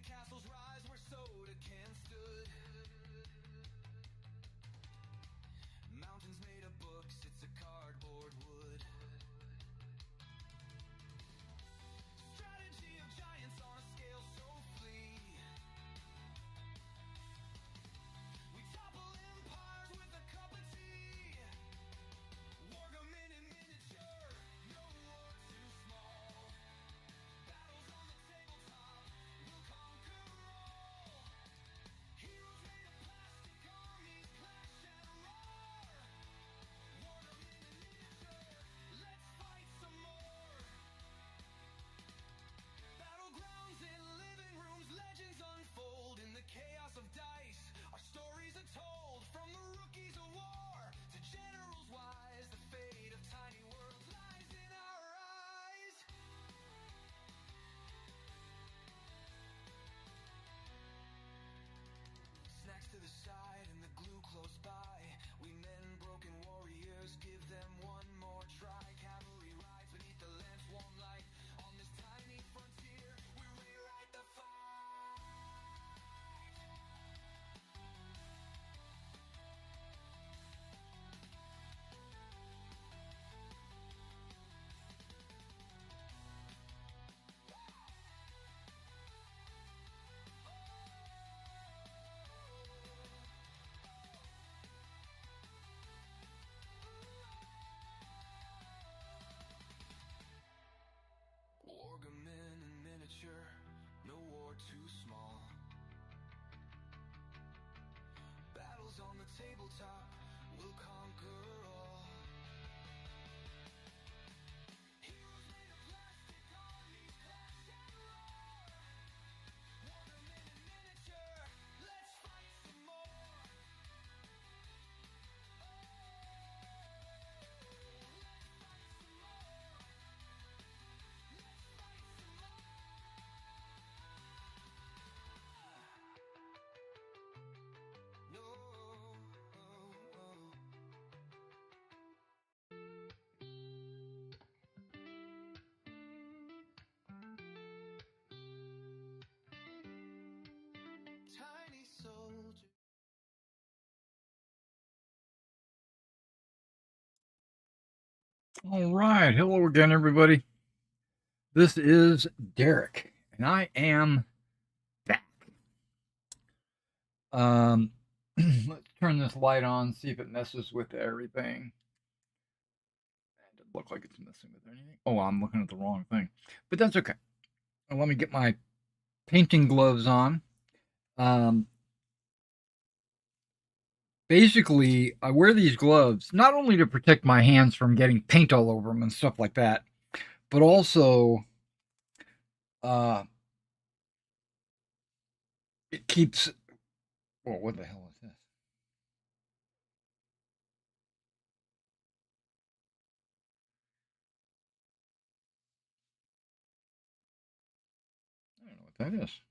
castles rise where soda cans stood. Mountains made of books, it's a cardboard wood. Strategy of giants on a scale so flee. We topple empires with a cup of tea. Wargaming in miniature, no war too small. Battles on the tabletop, we'll conquer all. Heroes made of plastic, armies clash and roar. Wargaming in miniature, let's fight some more. Battlegrounds in living rooms, legends unfold in the chaos of dice. Our stories are told from the rookies of war to generals wise. The fate of tiny worlds lies in our eyes. Snacks to the side and the glue close by. We men, broken warriors, give them one more try. Cavalry rides beneath the lamp's warm light. On this tiny frontier, we rewrite the fight. Wargaming in miniature, no war too small. Battles on the tabletop, we'll conquer all. Heroes made of plastic, armies clash and roar. Wargaming in miniature, let's fight some more. Tiny soldier. All right. Hello again, everybody. This is Derek, and I am back. Let's turn this light on, see if it messes with everything. It doesn't look like it's messing with anything. Oh, I'm looking at the wrong thing, but that's okay. Well, let me get my painting gloves on. Basically, I wear these gloves not only to protect my hands from getting paint all over them and stuff like that, but also it keeps. Well, what the hell is this? I don't know what that is.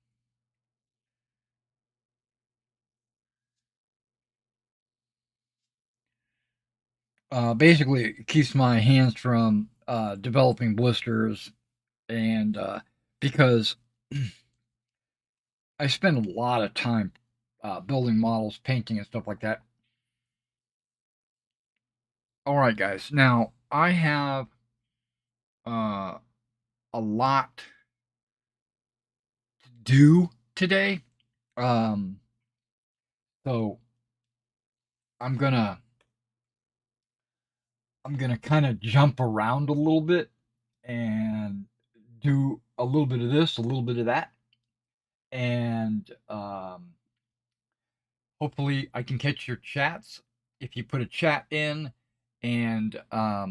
Basically, it keeps my hands from developing blisters, and because I spend a lot of time building models, painting, and stuff like that. All right, guys. Now I have a lot to do today, so I'm gonna kind of jump around a little bit and do a little bit of this, a little bit of that, and hopefully I can catch your chats. If you put a chat in and I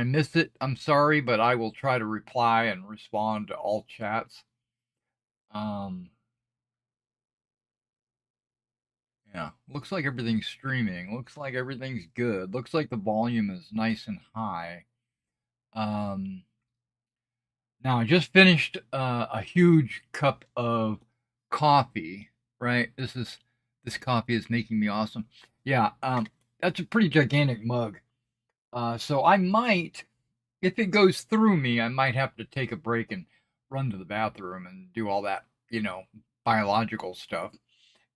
missed it, I'm sorry, but I will try to reply and respond to all chats. Yeah, looks like everything's streaming. Looks like everything's good. Looks like the volume is nice and high. Now I just finished a huge cup of coffee. Right, this coffee is making me awesome. Yeah, that's a pretty gigantic mug. So I might, if it goes through me, I might have to take a break and run to the bathroom and do all that, biological stuff.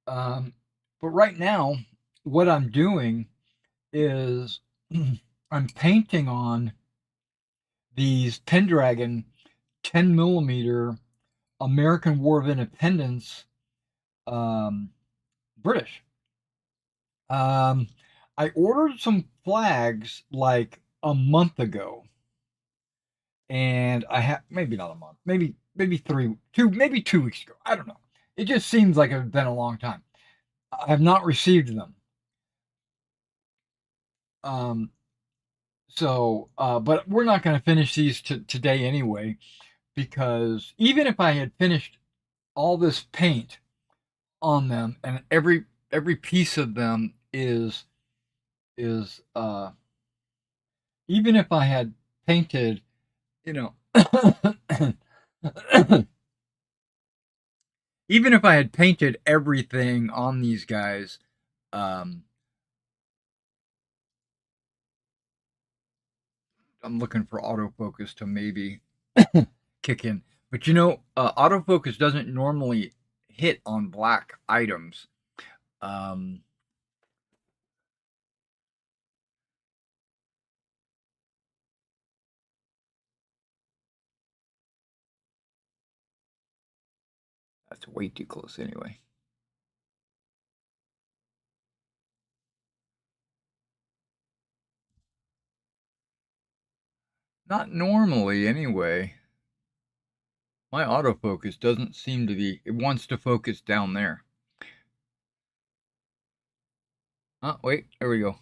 But right now, what I'm doing is I'm painting on these Pendragon 10 millimeter American War of Independence um, British. Um, I ordered some flags like a month ago, and I have maybe not a month, maybe 2 weeks ago. I don't know. It just seems like it's been a long time. I have not received them. Um, but we're not going to finish these today anyway, because even if I had finished all this paint on them, and every piece of them is even if I had painted, you know, even if I had painted everything on these guys, um, I'm looking for autofocus to maybe kick in. But autofocus doesn't normally hit on black items. Um, that's way too close anyway. Not normally anyway. My autofocus doesn't seem to be, it wants to focus down there. Oh, wait, there we go.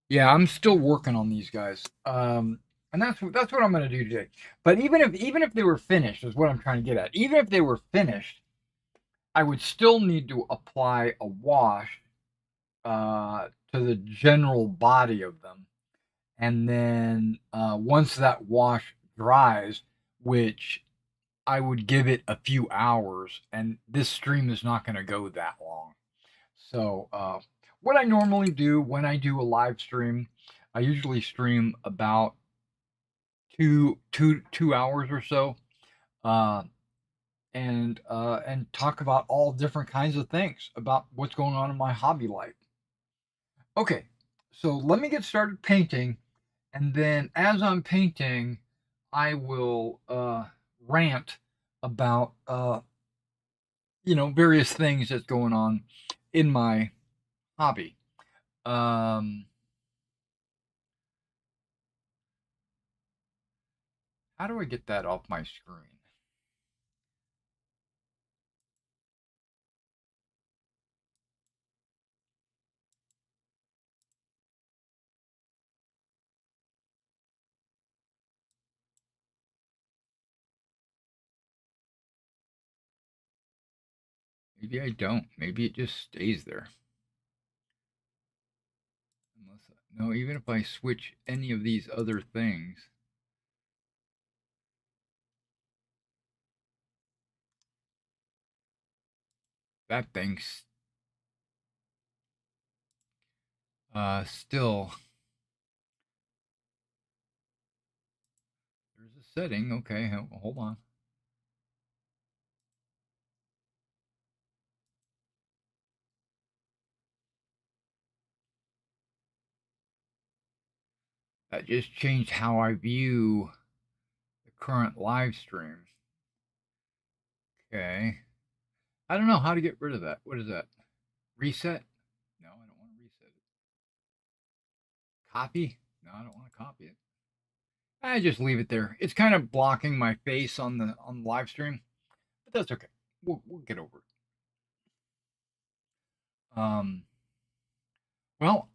Yeah, I'm still working on these guys. And that's what I'm going to do today. But even if they were finished, is what I'm trying to get at. Even if they were finished, I would still need to apply a wash to the general body of them, and then once that wash dries, which I would give it a few hours, and this stream is not going to go that long. So, what I normally do when I do a live stream, I usually stream about 2 hours or so, uh, and talk about all different kinds of things about what's going on in my hobby life. Okay, so let me get started painting, and then as I'm painting, I will rant about various things that's going on in my hobby. Um, how do I get that off my screen? Maybe I don't. Maybe it just stays there. No, even if I switch any of these other things, that thing's still. There's a setting. Okay, hold on. That just changed how I view the current live stream. Okay. I don't know how to get rid of that. What is that? Reset? No, I don't want to reset it. Copy? No, I don't want to copy it. I just leave it there. It's kind of blocking my face on the live stream, but that's okay. We'll get over it. Well,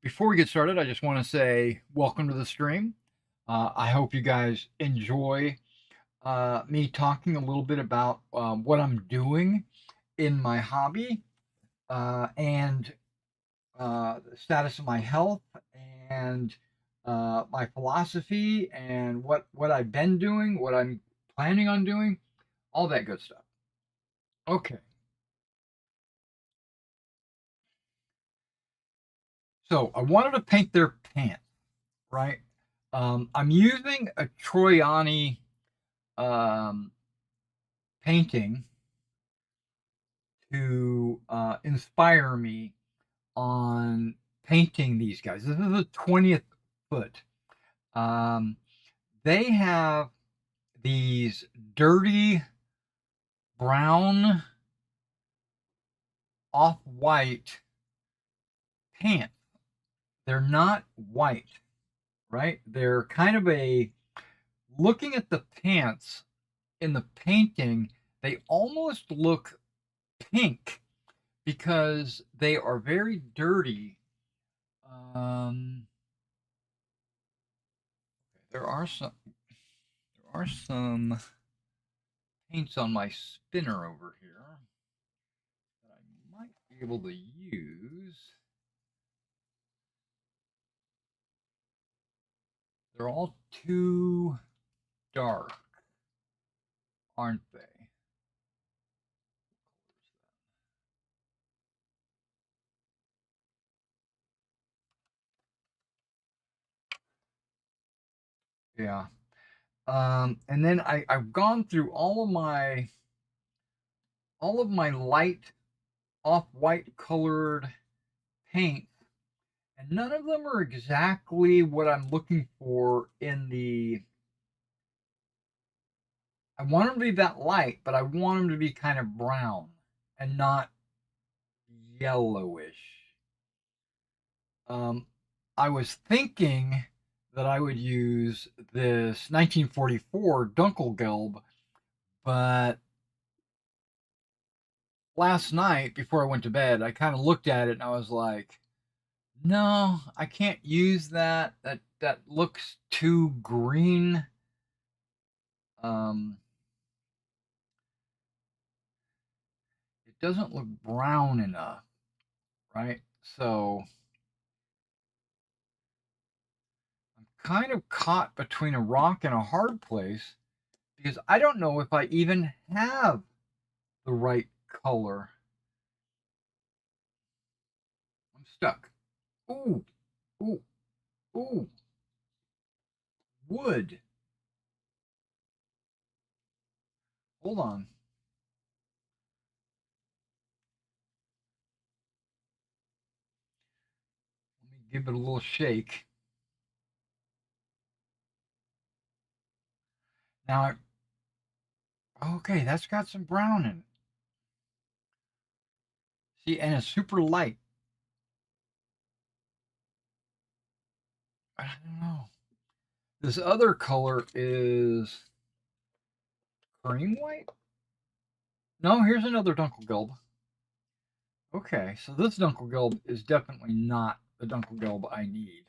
before we get started, I just want to say welcome to the stream. I hope you guys enjoy me talking a little bit about what I'm doing in my hobby, and the status of my health, and my philosophy, and what I've been doing, what I'm planning on doing, all that good stuff. Okay, so I wanted to paint their pants, right? I'm using a Troyani painting to inspire me on painting these guys. This is the 20th foot. Um, they have these dirty brown off-white pants. They're not white, right? They're kind of a, looking at the pants in the painting, they almost look pink because they are very dirty. Um, there are some paints on my spinner over here that I might be able to use. They're all too dark, aren't they? Yeah. And then I've gone through all of my light off-white colored paints, and none of them are exactly what I'm looking for in the. I want them to be that light, but I want them to be kind of brown and not yellowish. Um, I was thinking that I would use this 1944 Dunkelgelb, but last night before I went to bed, I kind of looked at it and I was like, no, I can't use that. That looks too green. Um, it doesn't look brown enough, right? So I'm kind of caught between a rock and a hard place because I don't know if I even have the right color. I'm stuck. Ooh, ooh, ooh, wood. Hold on. Let me give it a little shake. Now, okay, that's got some brown in it. See, and it's super light. I don't know. This other color is cream white. No, here's another Dunkelgelb. Okay, so this Dunkelgelb is definitely not the Dunkelgelb I need.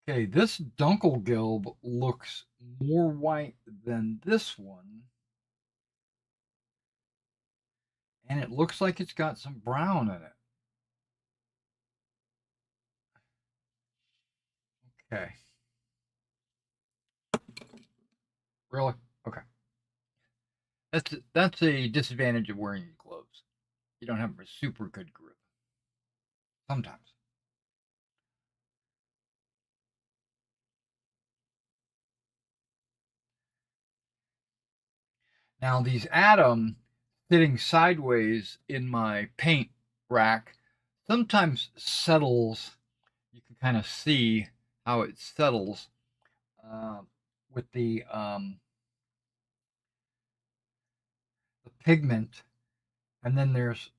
Okay, this Dunkelgelb looks more white than this one. And it looks like it's got some brown in it. Okay. Really? Okay. That's a disadvantage of wearing gloves. You don't have a super good grip. Sometimes. Now these Atom sitting sideways in my paint rack sometimes settles. You can kind of see how it settles uh, with the pigment, and then there's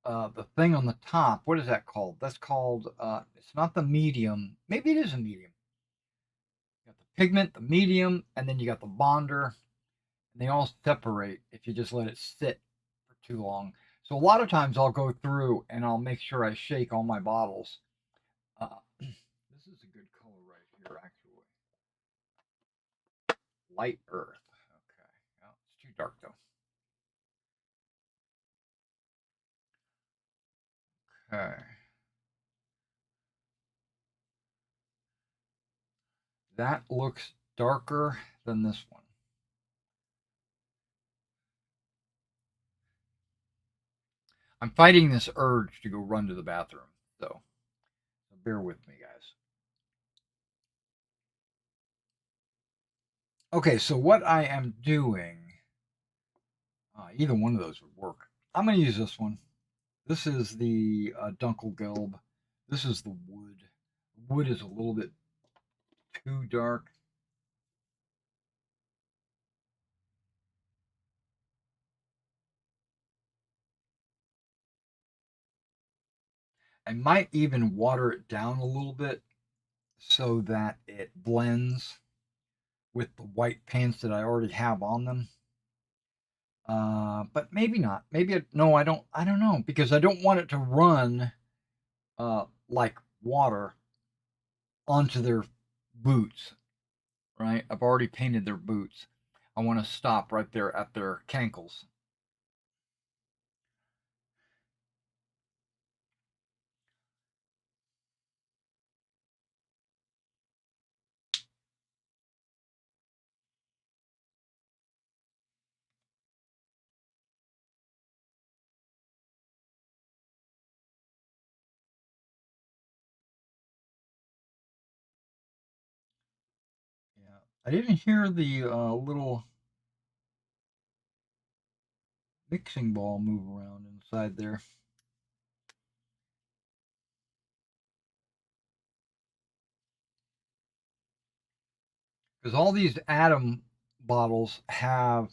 the thing on the top. What is that called? That's called. It's not the medium. Maybe it is a medium. You got the pigment, the medium, and then you got the bonder. And they all separate if you just let it sit for too long. So a lot of times I'll go through and I'll make sure I shake all my bottles. This is a good color right here, actually. Light earth. Okay. Oh, it's too dark though. Okay. That looks darker than this one. I'm fighting this urge to go run to the bathroom, so bear with me, guys. Okay, so what I am doing, either one of those would work. I'm going to use this one. This is the Dunkelgelb. This is the wood. Wood is a little bit too dark. I might even water it down a little bit so that it blends with the white paints that I already have on them. But maybe not. No, I don't. I don't know because I don't want it to run like water onto their boots. Right? I've already painted their boots. I want to stop right there at their cankles. Yeah, I didn't hear the little mixing ball move around inside there. Because all these atom bottles have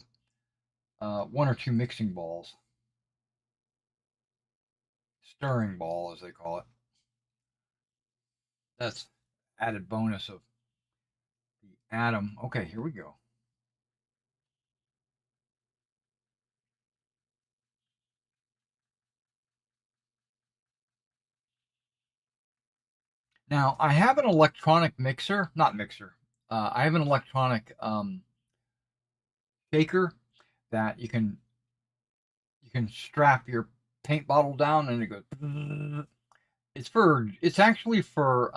one or two mixing balls, stirring ball as they call it. That's added bonus of the atom. Okay, here we go. Now I have an electronic mixer, not mixer. I have an electronic shaker that you can strap your paint bottle down and it goes. It's actually for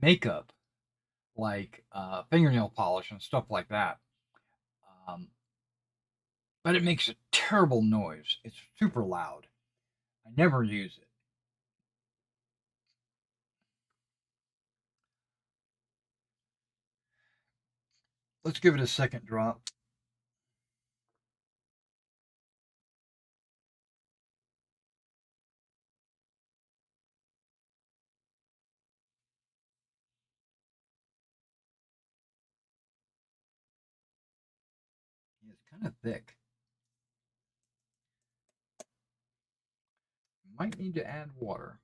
makeup, like fingernail polish and stuff like that. Um, but it makes a terrible noise. It's super loud. I never use it. Let's give it a second drop. It's kind of thick. Might need to add water.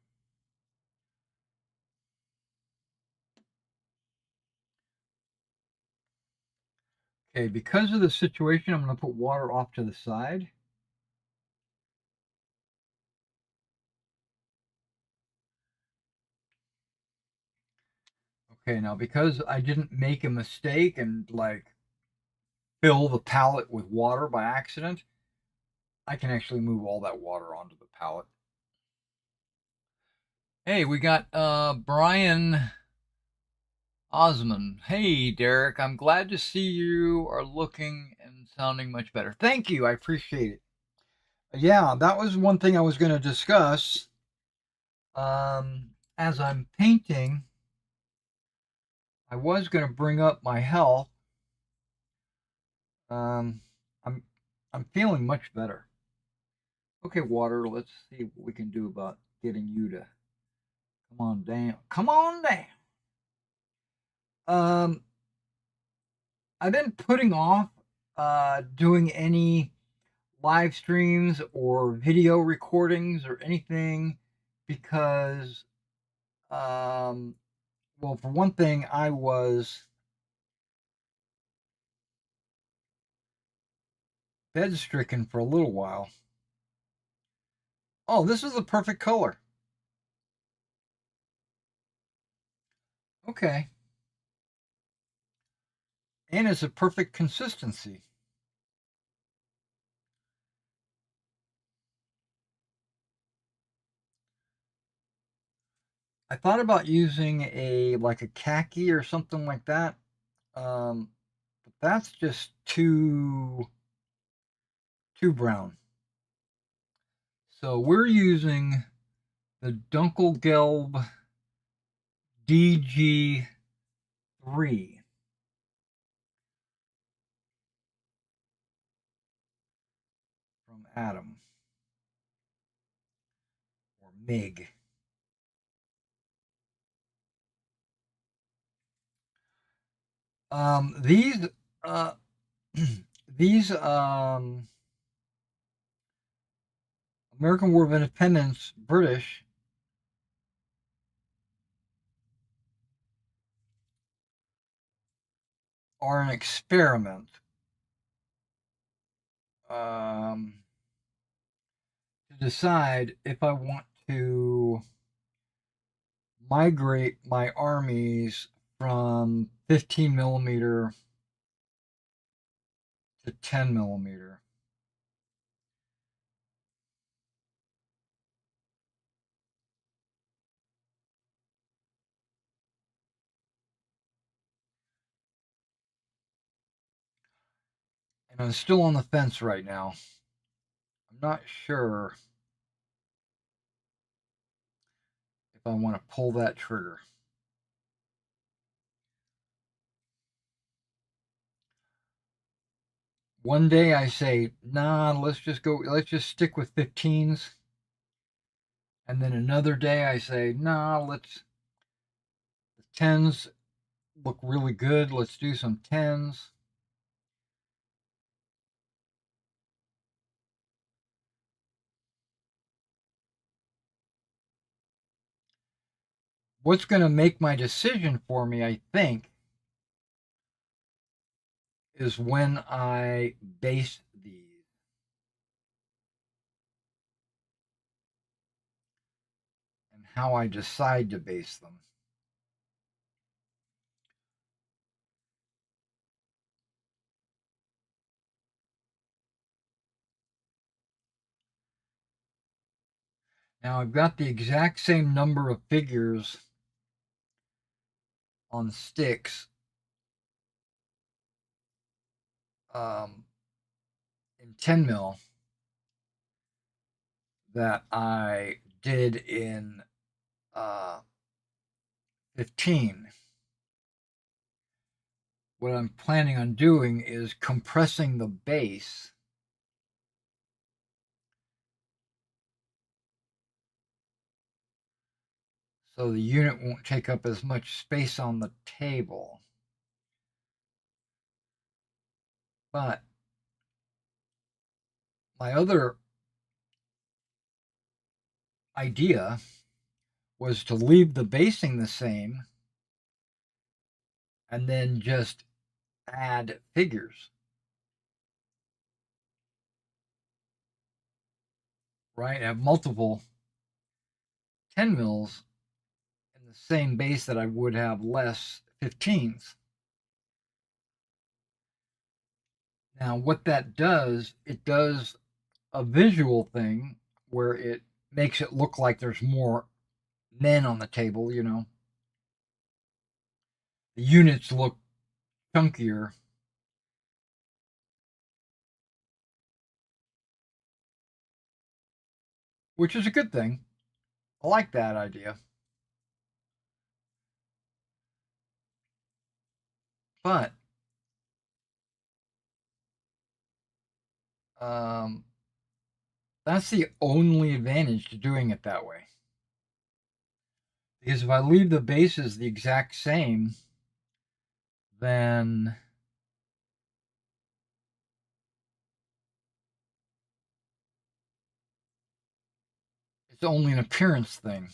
Okay, because of the situation, I'm going to put water off to the side. Okay, now because I didn't make a mistake and like fill the palette with water by accident, I can actually move all that water onto the palette. Hey, we got Brian Osman. Hey, Derek, I'm glad to see you are looking and sounding much better. Thank you, I appreciate it. Yeah, that was one thing I was going to discuss. As I'm painting, I was going to bring up my health. Um, I'm I'm feeling much better. Okay, water. Let's see what we can do about getting you to come on down. Come on down. Um, I've been putting off doing any live streams or video recordings or anything because, well, for one thing, I was bed stricken for a little while. Oh, this is the perfect color. Okay. And it's a perfect consistency. I thought about using a like a khaki or something like that. But that's just too brown. So we're using the Dunkelgelb DG3. from Adam or Mig. These uh, these American War of Independence British are an experiment to decide if I want to migrate my armies from 15 millimeter to 10 millimeter. And I'm still on the fence right now. I'm not sure if I want to pull that trigger. One day I say, nah, let's just stick with 15s. And then another day I say, nah, the 10s look really good. Let's do some 10s. What's going to make my decision for me, I think, is when I base these and how I decide to base them. Now I've got the exact same number of figures on sticks in 10 mil that I did in 15. What I'm planning on doing is compressing the base so the unit won't take up as much space on the table. But my other idea was to leave the basing the same and then just add figures. Right? Have multiple 10 mils in the same base that I would have less 15s. Now, what that does, it does a visual thing where it makes it look like there's more men on the table, you know. The units look chunkier, which is a good thing. I like that idea. But um, that's the only advantage to doing it that way. Because if I leave the bases the exact same, then it's only an appearance thing.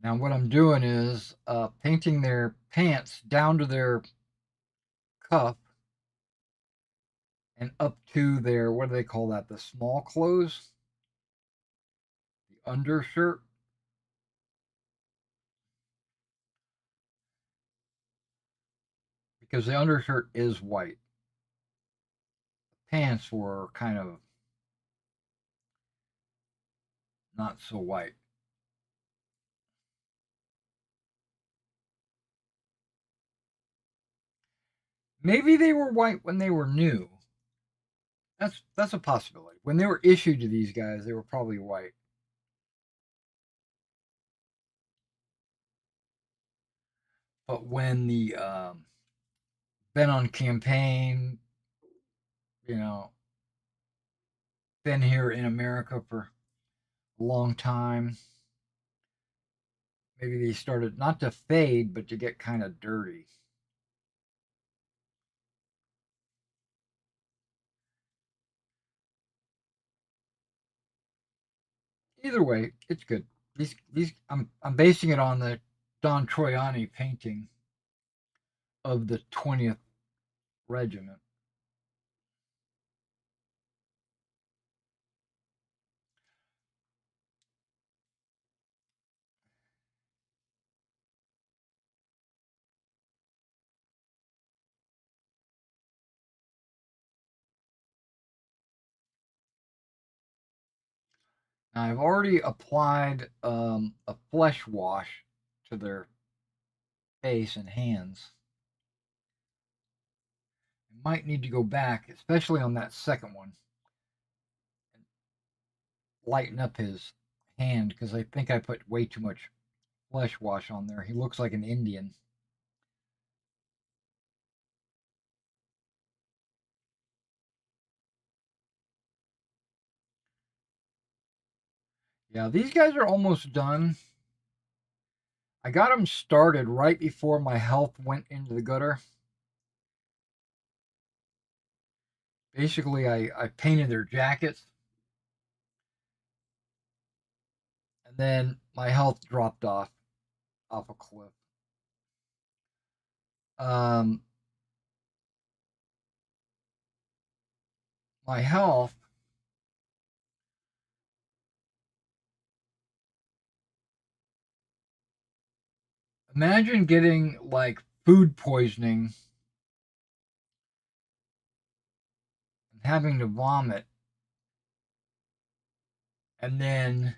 Now, what I'm doing is painting their pants down to their cuff and up to their, what do they call that? The small clothes? The undershirt? Because the undershirt is white. The pants were kind of not so white. Maybe they were white when they were new, That's a possibility. When they were issued to these guys, they were probably white. But when the been on campaign, you know, been here in America for a long time, maybe they started not to fade, but to get kind of dirty. Either way, it's good. These I'm basing it on the Don Troiani painting of the 20th Regiment. Now, I've already applied a flesh wash to their face and hands. I might need to go back, especially on that second one, and lighten up his hand because I think I put way too much flesh wash on there. He looks like an Indian. Yeah, these guys are almost done. I got them started right before my health went into the gutter. Basically, I painted their jackets, and then my health dropped off a cliff. Um, my health. Imagine getting like food poisoning and having to vomit, and then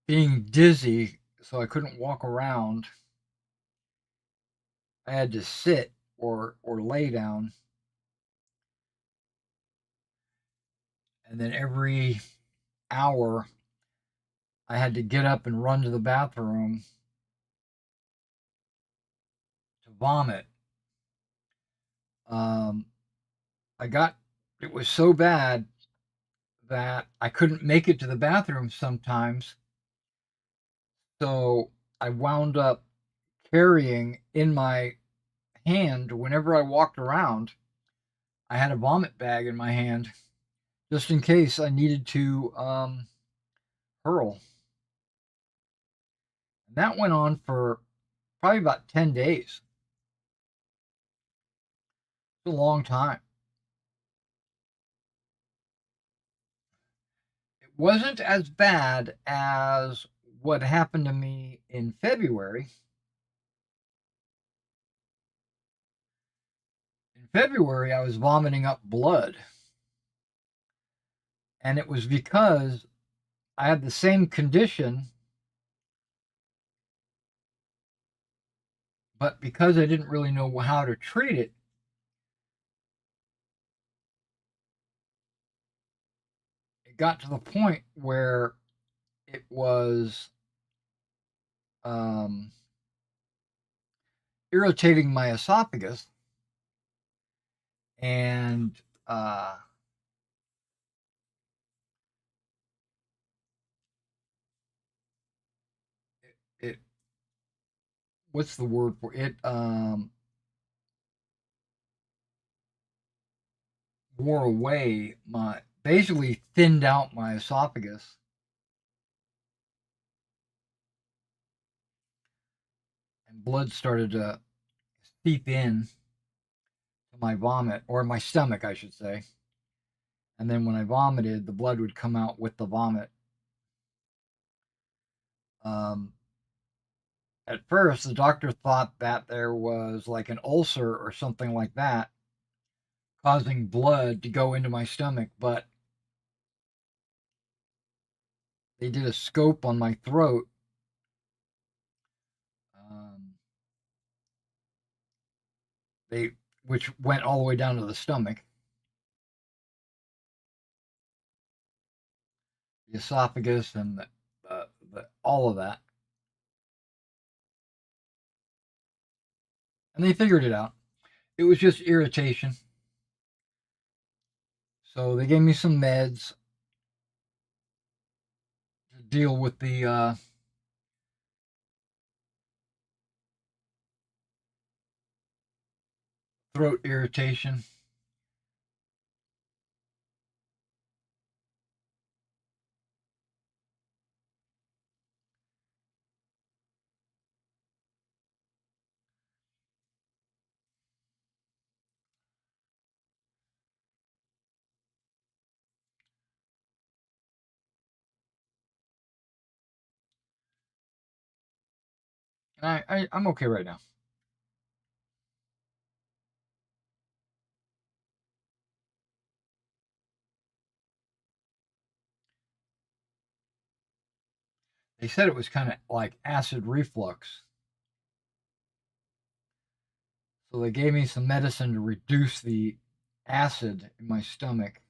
being dizzy, so I couldn't walk around. I had to sit or lay down, and then every hour I had to get up and run to the bathroom to vomit. Um, I got it was so bad that I couldn't make it to the bathroom sometimes, so I wound up carrying in my hand whenever I walked around. I had a vomit bag in my hand just in case I needed to hurl. And that went on for probably about 10 days. It's a long time. It wasn't as bad as what happened to me in February. In February, I was vomiting up blood. And it was because I had the same condition, but because I didn't really know how to treat it, it got to the point where it was um, irritating my esophagus, and it what's the word for it? Wore away my basically thinned out my esophagus, and blood started to seep in to my vomit or my stomach, I should say. And then when I vomited, the blood would come out with the vomit. Um, at first, the doctor thought that there was like an ulcer or something like that causing blood to go into my stomach, but they did a scope on my throat, um, they which went all the way down to the stomach, the esophagus and all of that. And they figured it out. It was just irritation. So they gave me some meds to deal with the throat irritation. And I'm okay right now. They said it was kind of like acid reflux. So they gave me some medicine to reduce the acid in my stomach.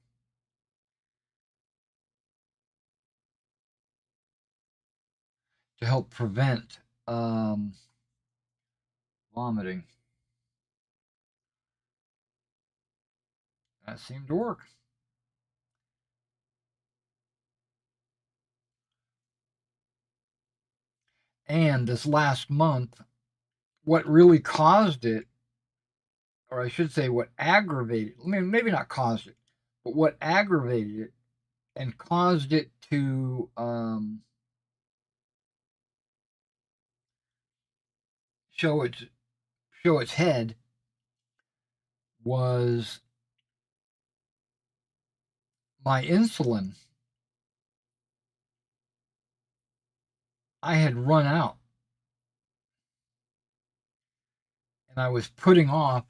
To help prevent vomiting. That seemed to work. And this last month, what really caused it, or I should say, what aggravated, I mean, maybe not caused it, but what aggravated it and caused it to show its head was my insulin. I had run out, and I was putting off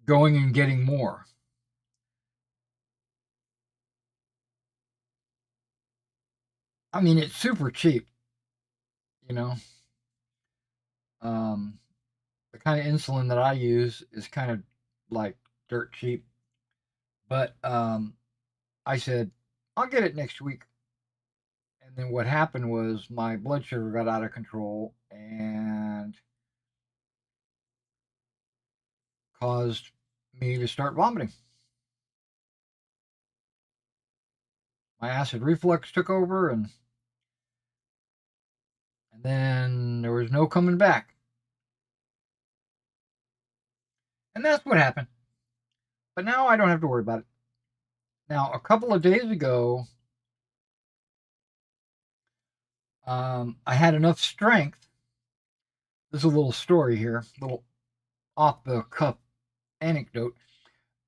going and getting more. I mean, it's super cheap, you know. Um, the kind of insulin that I use is kind of like dirt cheap. But I said, I'll get it next week. And then what happened was my blood sugar got out of control and caused me to start vomiting. My acid reflux took over, and then there was no coming back. And that's what happened. But now I don't have to worry about it. Now, a couple of days ago, I had enough strength. There's a little story here, a little off the cuff anecdote.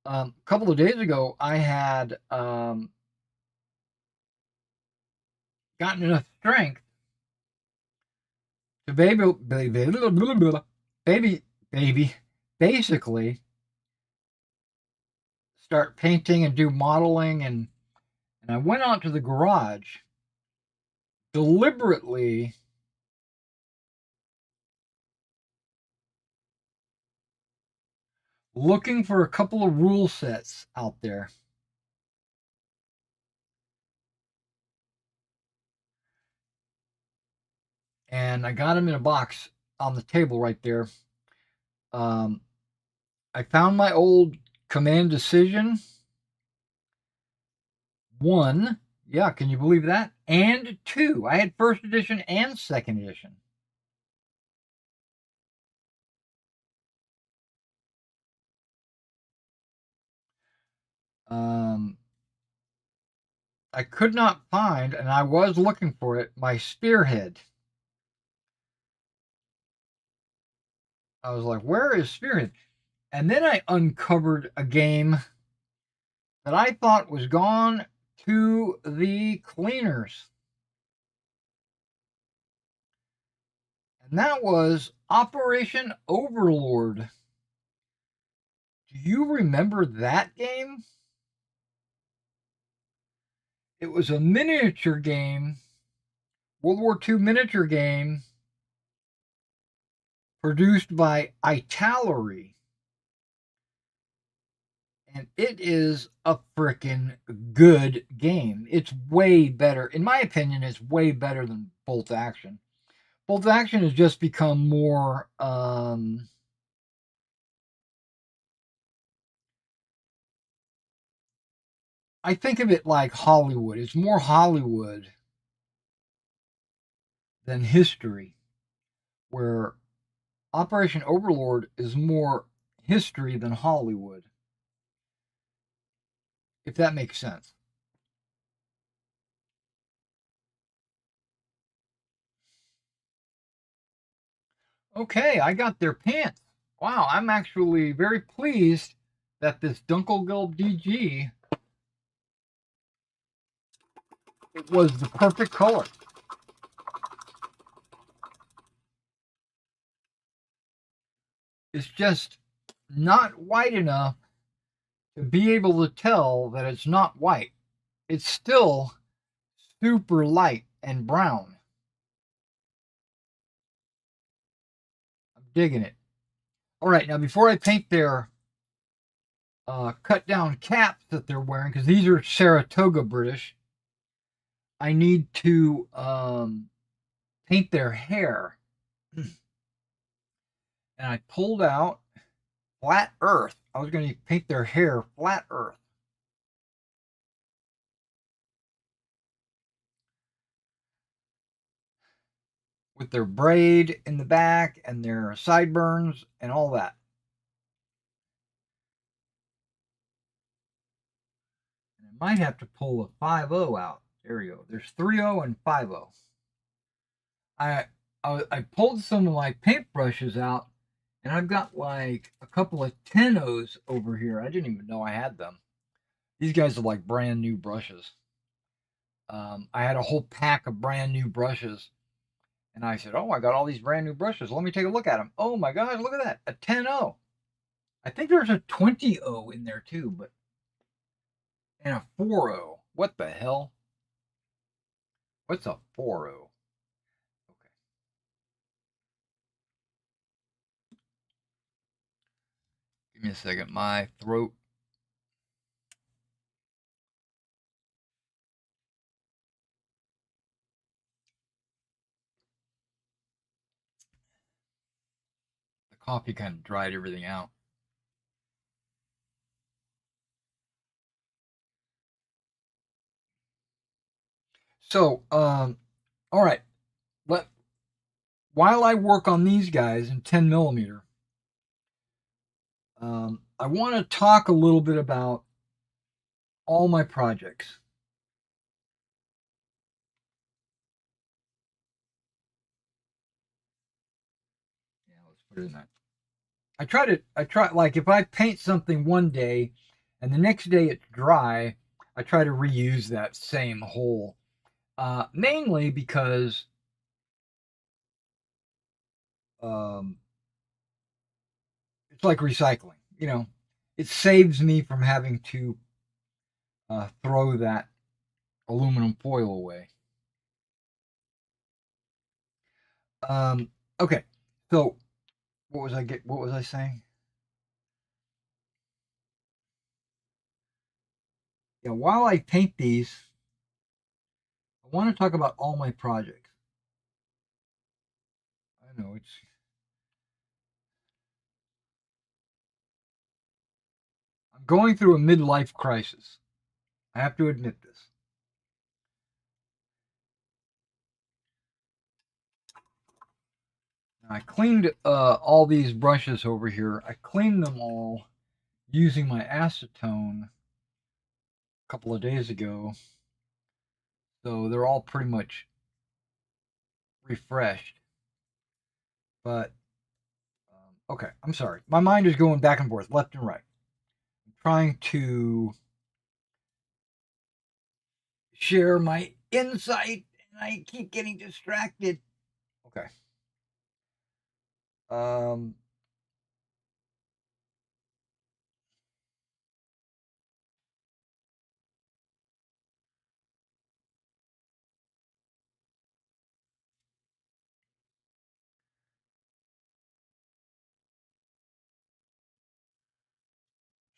A couple of days ago, I had gotten enough strength to basically start painting and do modeling, and I went out to the garage deliberately looking for a couple of rule sets out there. And I got them in a box on the table right there. I found my old Command Decision 1. Yeah, can you believe that? And 2. I had first edition and second edition. I could not find, and I was looking for it, my Spearhead. I was like, where is Spearhead? And then I uncovered a game that I thought was gone to the cleaners. And that was Operation Overlord. Do you remember that game? It was a miniature game, World War II miniature game, produced by Italary. and it is a freaking good game. It's way better, in my opinion. It's way better than Bolt Action. Bolt Action has just become more. I think of it like Hollywood. It's more Hollywood than history, where Operation Overlord is more history than Hollywood, if that makes sense. Okay, I got their pants. Wow, I'm actually very pleased that this Dunkelgelb DG, it was the perfect color. It's just not white enough to be able to tell that it's not white. It's still super light and brown. I'm digging it. All right, now before I paint their cut down caps that they're wearing, because these are Saratoga British, I need to paint their hair. And I pulled out flat earth. I was going to paint their hair flat earth. With their braid in the back and their sideburns and all that. And I might have to pull a 5-0 out. There we go. There's 3-0 and 5-0. I pulled some of my paintbrushes out, and I've got like a couple of 10-0s over here. I didn't even know I had them. These guys are like brand new brushes. I had a whole pack of brand new brushes, and I said, "Oh, I got all these brand new brushes. Let me take a look at them." Oh my gosh, look at that, a 10-0. I think there's a 20-0 in there too, but and a 4-0. What the hell? What's a 4-0? Okay, give me a second. My throat. The coffee kind of dried everything out. So, all right. But while I work on these guys in 10 millimeter, I want to talk a little bit about all my projects. Yeah, let's put it in that. I try like if I paint something one day and the next day it's dry, I try to reuse that same hole. Mainly because um, it's like recycling. It saves me from having to throw that aluminum foil away. Okay, so what was I saying? Yeah, while I paint these, I want to talk about all my projects. I know I'm going through a midlife crisis. I have to admit this. I cleaned all these brushes over here. I cleaned them all using my acetone a couple of days ago. So they're all pretty much refreshed. But, okay, I'm sorry. My mind is going back and forth, left and right. I'm trying to share my insight, and I keep getting distracted. Okay. Um,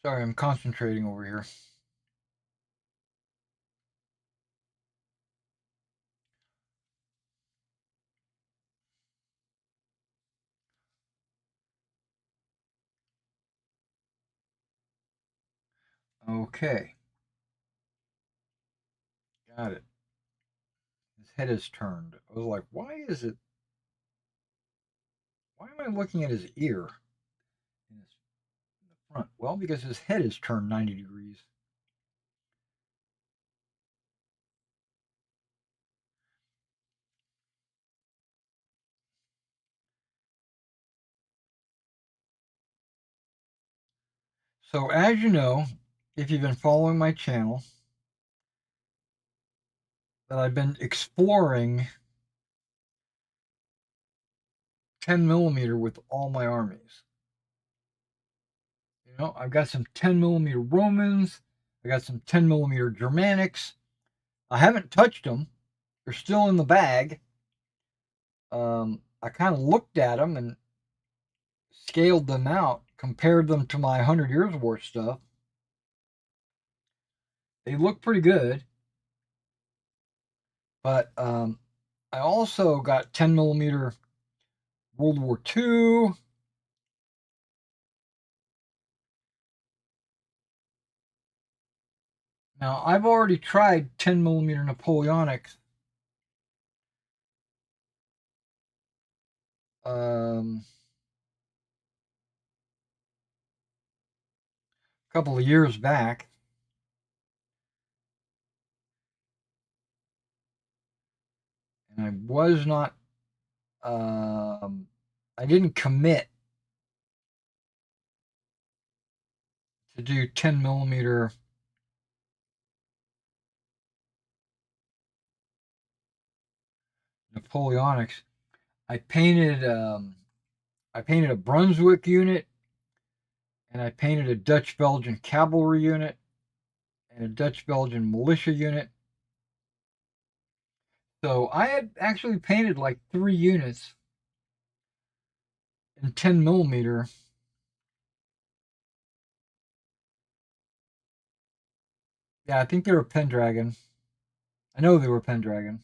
Sorry, I'm concentrating over here. Okay, got it. His head is turned. I was like, why is it? Why am I looking at his ear in the front? Well, because his head is turned 90 degrees. So, as you know, if you've been following my channel, that I've been exploring 10 millimeter with all my armies. You know, I've got some 10 millimeter Romans. I got some 10 millimeter Germanics. I haven't touched them. They're still in the bag. I kind of looked at them and scaled them out, compared them to my 100 Years War stuff. They look pretty good. But I also got 10 millimeter World War II. Now, I've already tried 10 millimeter Napoleonics. A couple of years back, and I was not, I didn't commit to do 10 millimeter Napoleonics. I painted, I painted a Brunswick unit, and I painted a Dutch Belgian cavalry unit, and a Dutch Belgian militia unit. So I had actually painted like 3 units in 10 millimeter. Yeah, I think they were Pendragon. I know they were Pendragon.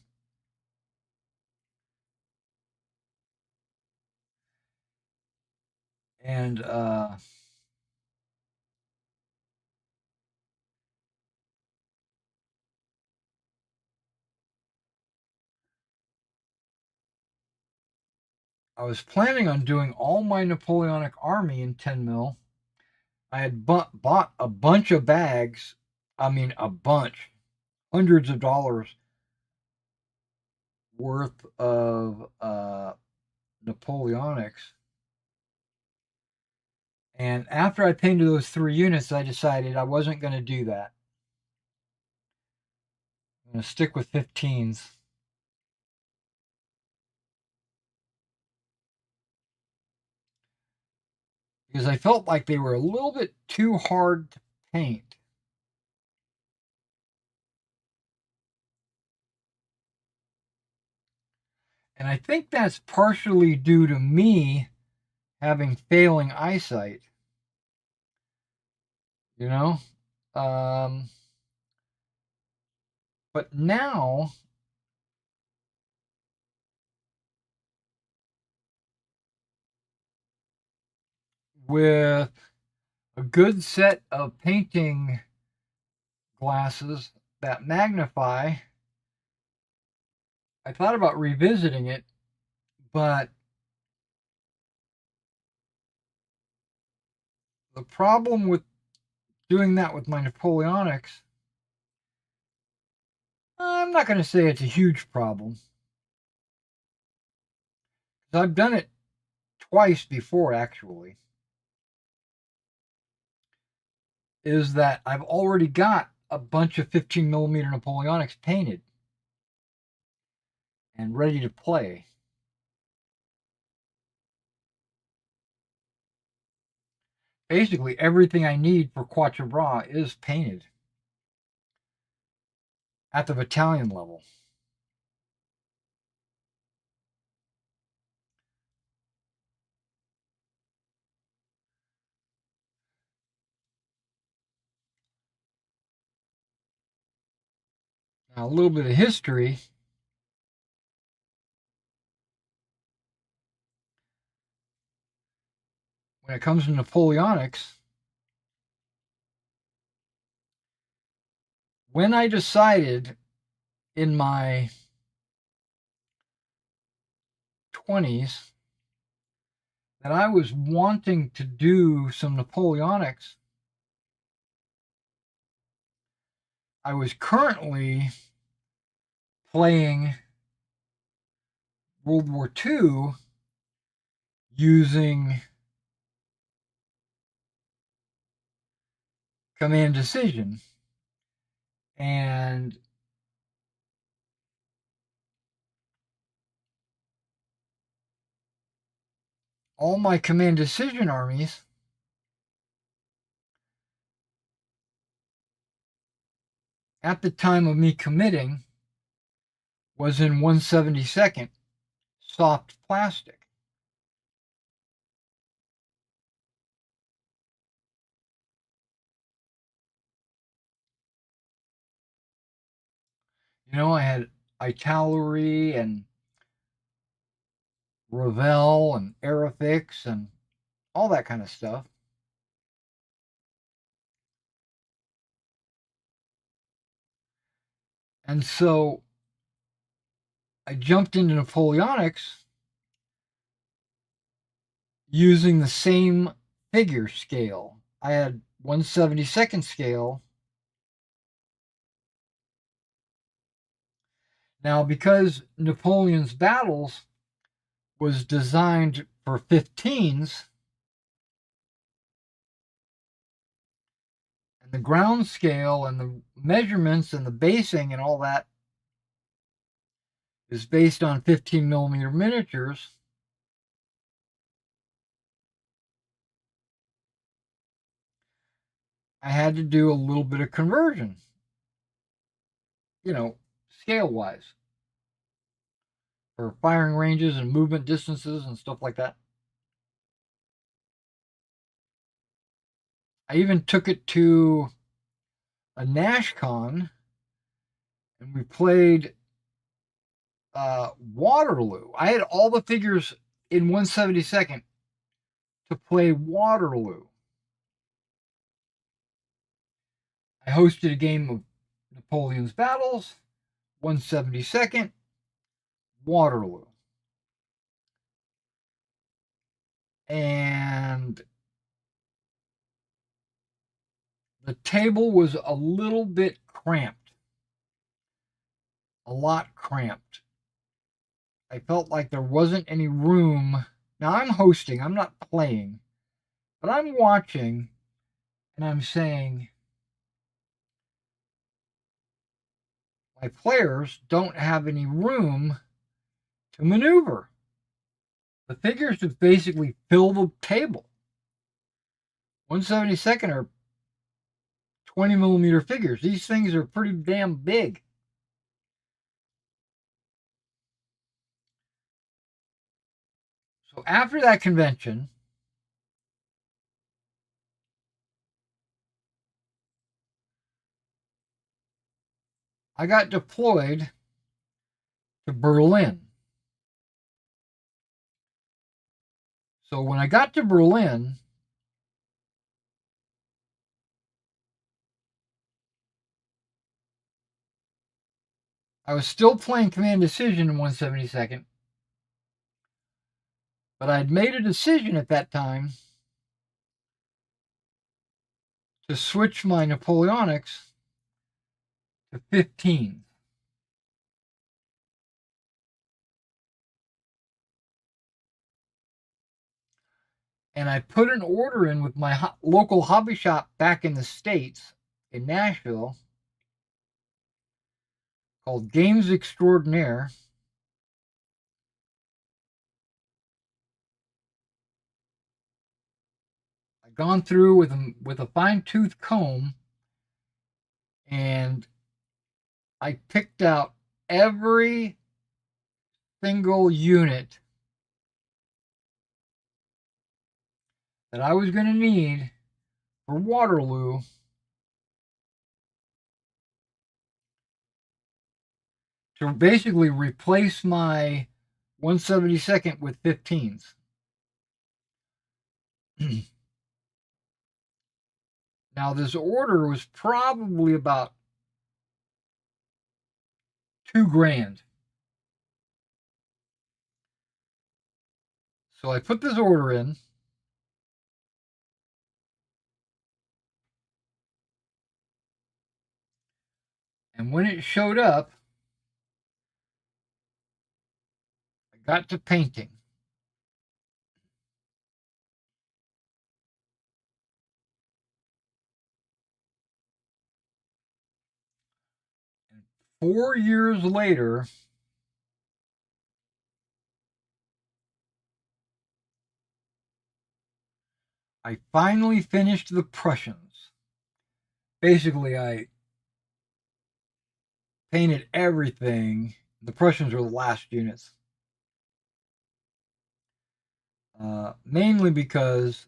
And I was planning on doing all my Napoleonic army in 10 mil. I had bought a bunch of bags. I mean, a bunch, hundreds of dollars worth of Napoleonics. And after I painted those 3 units, I decided I wasn't going to do that. I'm going to stick with 15s. Because I felt like they were a little bit too hard to paint. And I think that's partially due to me having failing eyesight. You know? Um, but now, with a good set of painting glasses that magnify, I thought about revisiting it, but the problem with doing that with my Napoleonics, I'm not going to say it's a huge problem. I've done it twice before, actually. Is that I've already got a bunch of 15 millimeter Napoleonics painted and ready to play. Basically, everything I need for Quatre Bras is painted at the battalion level. Now, a little bit of history. When it comes to Napoleonics, when I decided in my 20s that I was wanting to do some Napoleonics, I was currently playing World War II using command decision. And all my command decision armies at the time of me committing was in 1/72nd soft plastic. You know, I had Italeri and Revell and Aerofix and all that kind of stuff. And so I jumped into Napoleonics using the same figure scale. I had 1/72nd scale. Now, because Napoleon's battles was designed for 15s, and the ground scale and the measurements and the basing and all that is based on 15 millimeter miniatures, I had to do a little bit of conversion, scale wise, for firing ranges and movement distances and stuff like that. I even took it to a NashCon and we played Waterloo. I had all the figures in 1/72nd to play Waterloo. I hosted a game of Napoleon's Battles, 1/72nd, Waterloo. And the table was a little bit cramped. A lot cramped. I felt like there wasn't any room. Now I'm hosting, I'm not playing, but I'm watching and I'm saying, my players don't have any room to maneuver. The figures just basically fill the table. 1/72nd are 20 millimeter figures. These things are pretty damn big. So after that convention, I got deployed to Berlin. So when I got to Berlin, I was still playing Command Decision in 1/72nd, but I'd made a decision at that time to switch my Napoleonics to 15. And I put an order in with my local hobby shop back in the States, in Nashville, called Games Extraordinaire. I've gone through with a fine tooth comb, and I picked out every single unit that I was going to need for Waterloo to basically replace my 172nd with 15s. Now, this order was probably about $2,000. So I put this order in. And when it showed up, I got to painting. And 4 years later, I finally finished the Prussians. Basically, I painted everything. The Prussians were the last units. Mainly because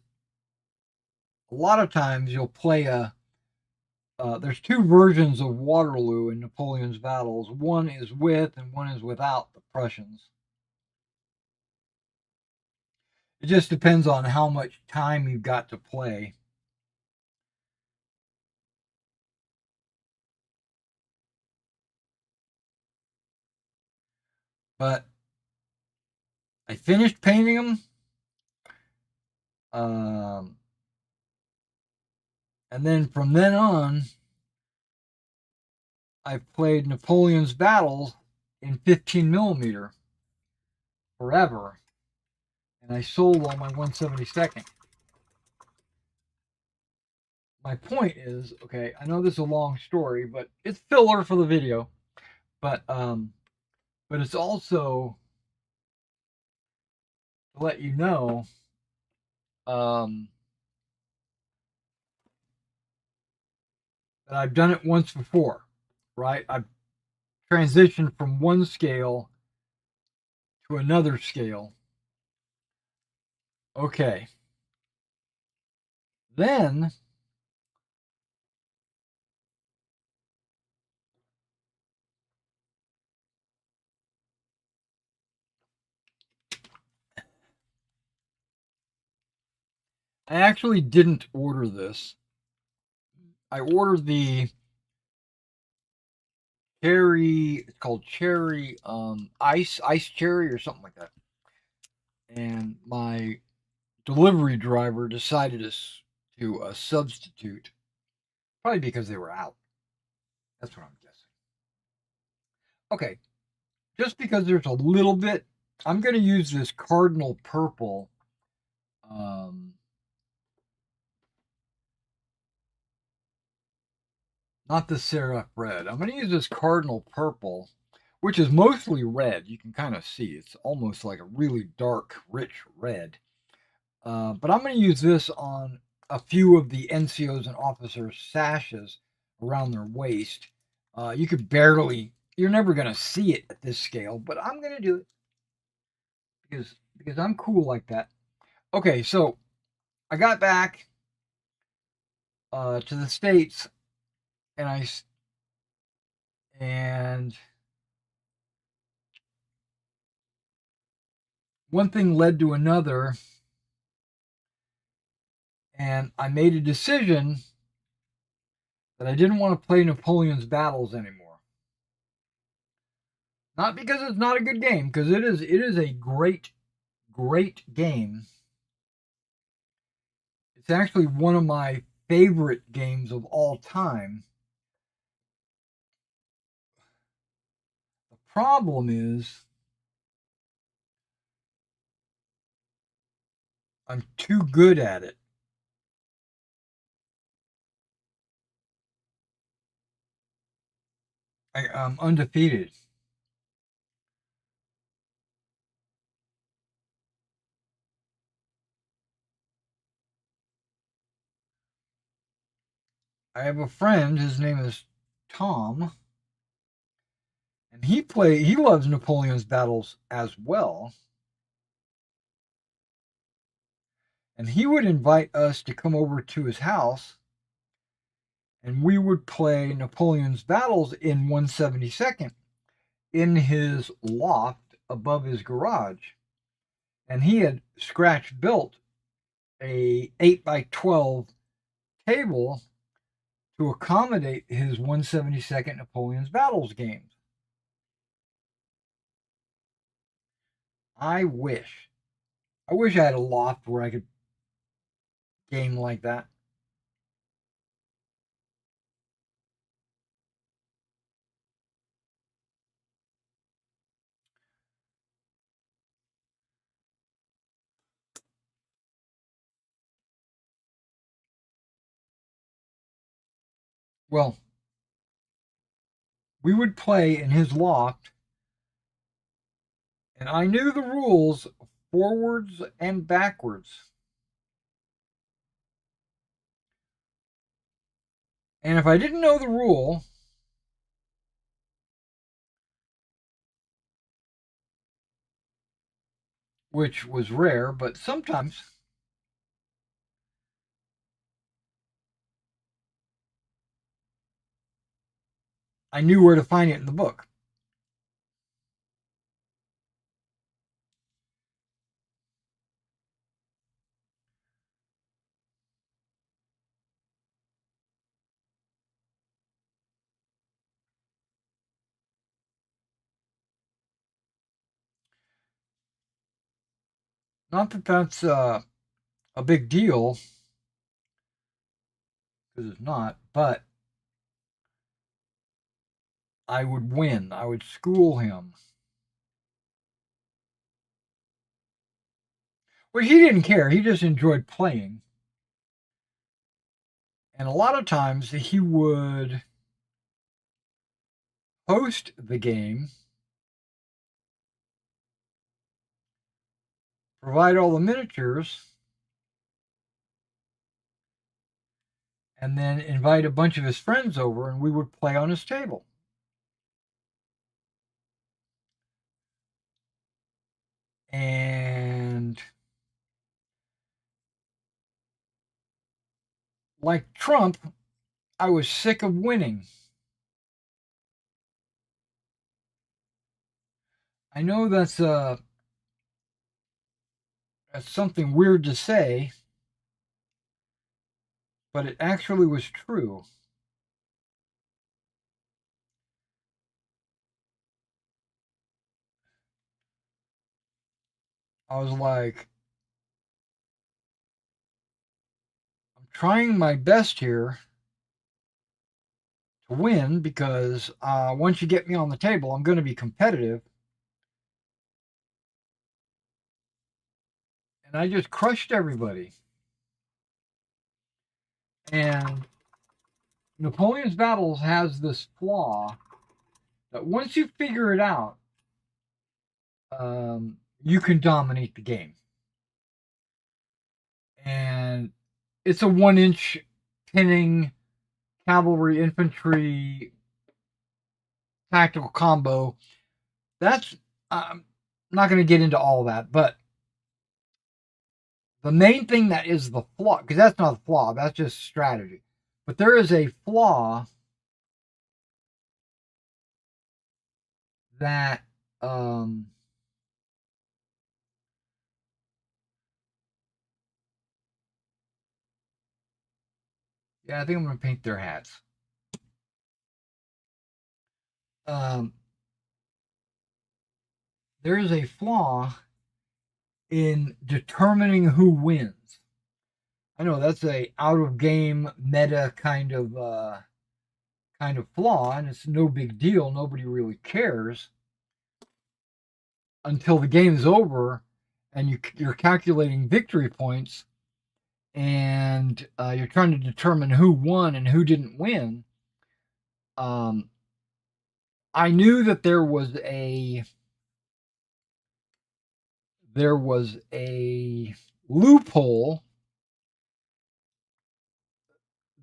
a lot of times you'll play there's two versions of Waterloo in Napoleon's battles. One is with and one is without the Prussians. It just depends on how much time you've got to play. But I finished painting them. And then from then on, I've played Napoleon's battles in 15 millimeter forever. And I sold all my 172nd. My point is, okay, I know this is a long story, but it's filler for the video. But it's also to let you know that I've done it once before, right? I've transitioned from one scale to another scale. Okay. Then I actually didn't order this. I ordered the cherry, it's called cherry ice cherry or something like that. And my delivery driver decided to substitute, probably because they were out. That's what I'm guessing. Okay, just because there's a little bit, I'm going to use this cardinal purple. Not the serif red. I'm going to use this cardinal purple, which is mostly red. You can kind of see it's almost like a really dark, rich red. But I'm going to use this on a few of the NCOs and officers' sashes around their waist. You could barely, you're never going to see it at this scale, but I'm going to do it because I'm cool like that. Okay, so I got back to the States and one thing led to another, and I made a decision that I didn't want to play Napoleon's battles anymore. Not because it's not a good game, because it is a great game. It's actually one of my favorite games of all time. The problem is I'm too good at it. I'm undefeated. I have a friend, his name is Tom, and he loves Napoleon's battles as well. And he would invite us to come over to his house, and we would play Napoleon's battles in 172nd in his loft above his garage, and he had scratch built a 8x12 table to accommodate his 172nd Napoleon's Battles games. I wish I had a loft where I could game like that. Well, we would play in his loft, and I knew the rules forwards and backwards. And if I didn't know the rule, which was rare, but sometimes, I knew where to find it in the book. Not that that's a big deal, because it's not, but I would win. I would school him. Well, he didn't care. He just enjoyed playing. And a lot of times he would host the game, provide all the miniatures, and then invite a bunch of his friends over, and we would play on his table. And like Trump, I was sick of winning. I know that's something weird to say, but it actually was true. I was like, I'm trying my best here to win because once you get me on the table, I'm going to be competitive. And I just crushed everybody. And Napoleon's Battles has this flaw that once you figure it out, you can dominate the game. And it's a 1-inch pinning cavalry infantry tactical combo. That's I'm not going to get into all that, but the main thing that is the flaw, because that's not a flaw, that's just strategy. But there is a flaw that yeah, I think I'm going to paint their hats. Um, there is a flaw in determining who wins. I know that's a out of game meta kind of flaw, and it's no big deal. Nobody really cares until the game's over, and you're calculating victory points, and you're trying to determine who won and who didn't win. I knew that there was a loophole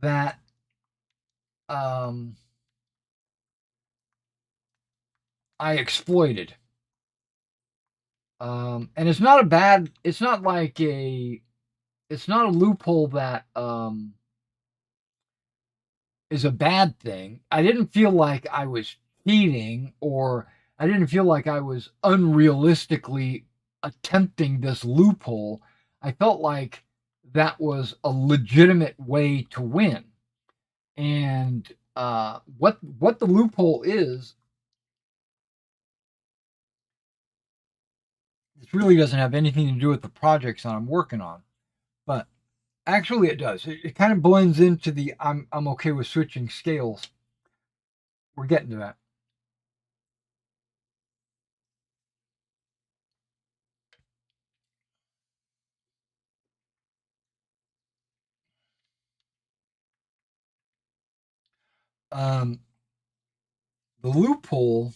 that I exploited. And it's not a bad. It's not like it's not a loophole that is a bad thing. I didn't feel like I was cheating, or I didn't feel like I was unrealistically attempting this loophole. I felt like that was a legitimate way to win. And what the loophole is, this really doesn't have anything to do with the projects that I'm working on, but actually it does. It kind of blends into the I'm okay with switching scales. We're getting to that. Um, the loophole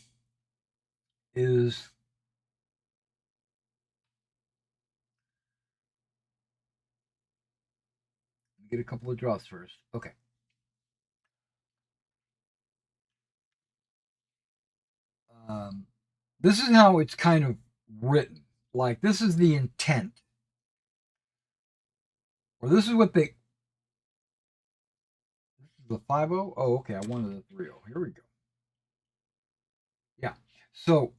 is get a couple of draws first. Okay. Um, this is how it's kind of written. Like this is the intent, or this is what they. This is the 5-0. Oh, okay. I wanted a 3-0. Here we go. Yeah. So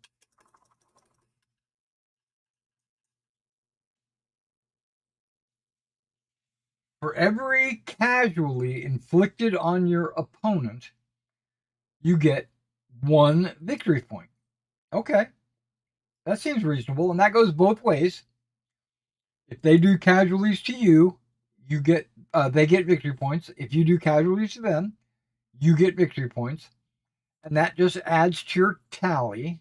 for every casualty inflicted on your opponent, you get 1 victory point. Okay. That seems reasonable, and that goes both ways. If they do casualties to you, you get they get victory points. If you do casualties to them, you get victory points, and that just adds to your tally.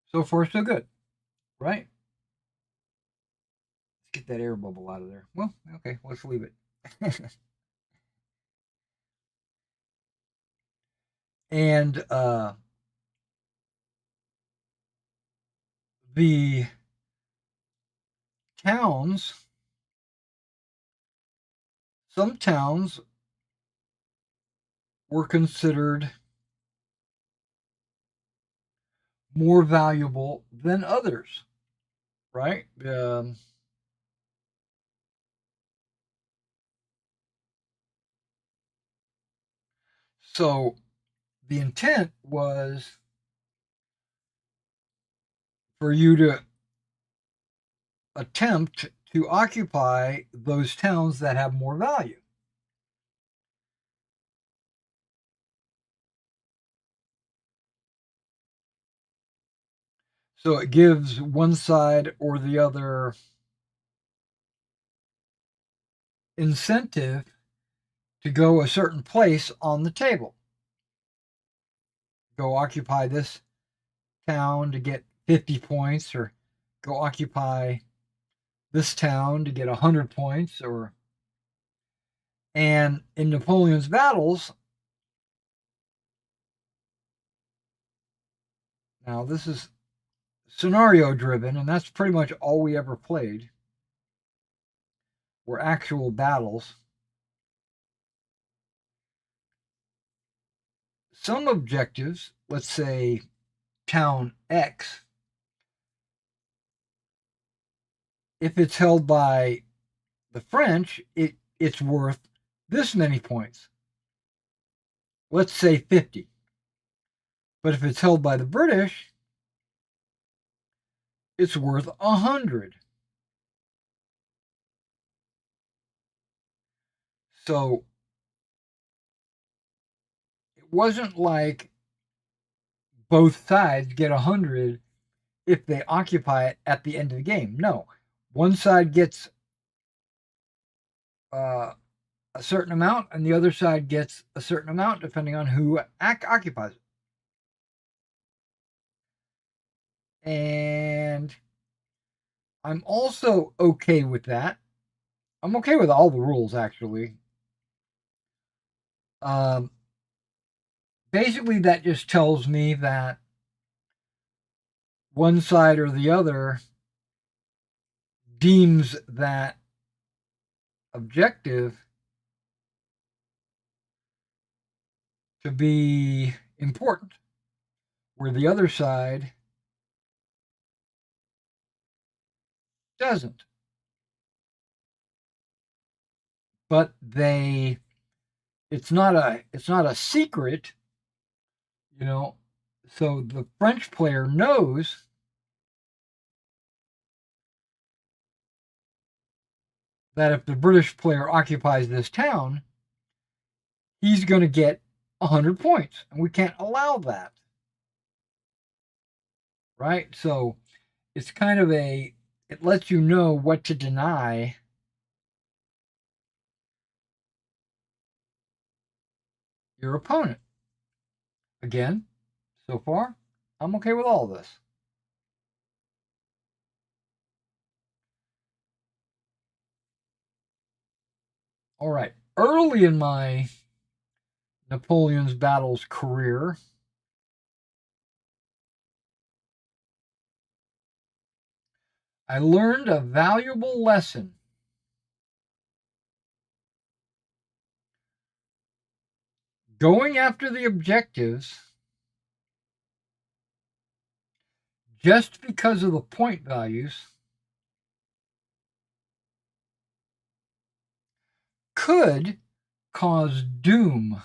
So far, so good, right? Let's get that air bubble out of there. Well, okay, let's leave it. And the towns, some towns were considered more valuable than others, right? So the intent was for you to attempt to occupy those towns that have more value. So it gives one side or the other incentive to go a certain place on the table. Go occupy this town to get 50 points, or go occupy this town to get 100 points, or and in Napoleon's battles, now this is scenario driven, and that's pretty much all we ever played were actual battles. Some objectives, let's say town X, if it's held by the French, it's worth this many points. Let's say 50. But if it's held by the British, it's worth 100. So it wasn't like both sides get 100 if they occupy it at the end of the game. No, one side gets a certain amount, and the other side gets a certain amount, depending on who occupies it. And I'm also okay with that. I'm okay with all the rules, actually. Um, Basically, that just tells me that one side or the other deems that objective to be important, where the other side doesn't. But it's not a secret You know, so the French player knows that if the British player occupies this town, he's going to get 100 points. And we can't allow that. Right? So it's kind of it lets you know what to deny your opponent. Again, so far, I'm okay with all of this. All right. Early in my Napoleon's Battles career, I learned a valuable lesson. Going after the objectives just because of the point values could cause doom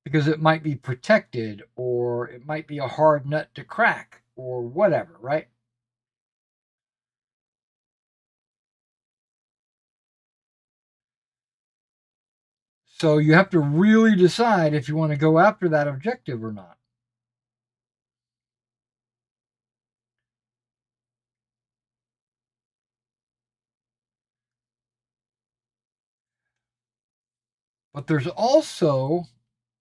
because it might be protected or it might be a hard nut to crack or whatever, right? So you have to really decide if you want to go after that objective or not. But there's also,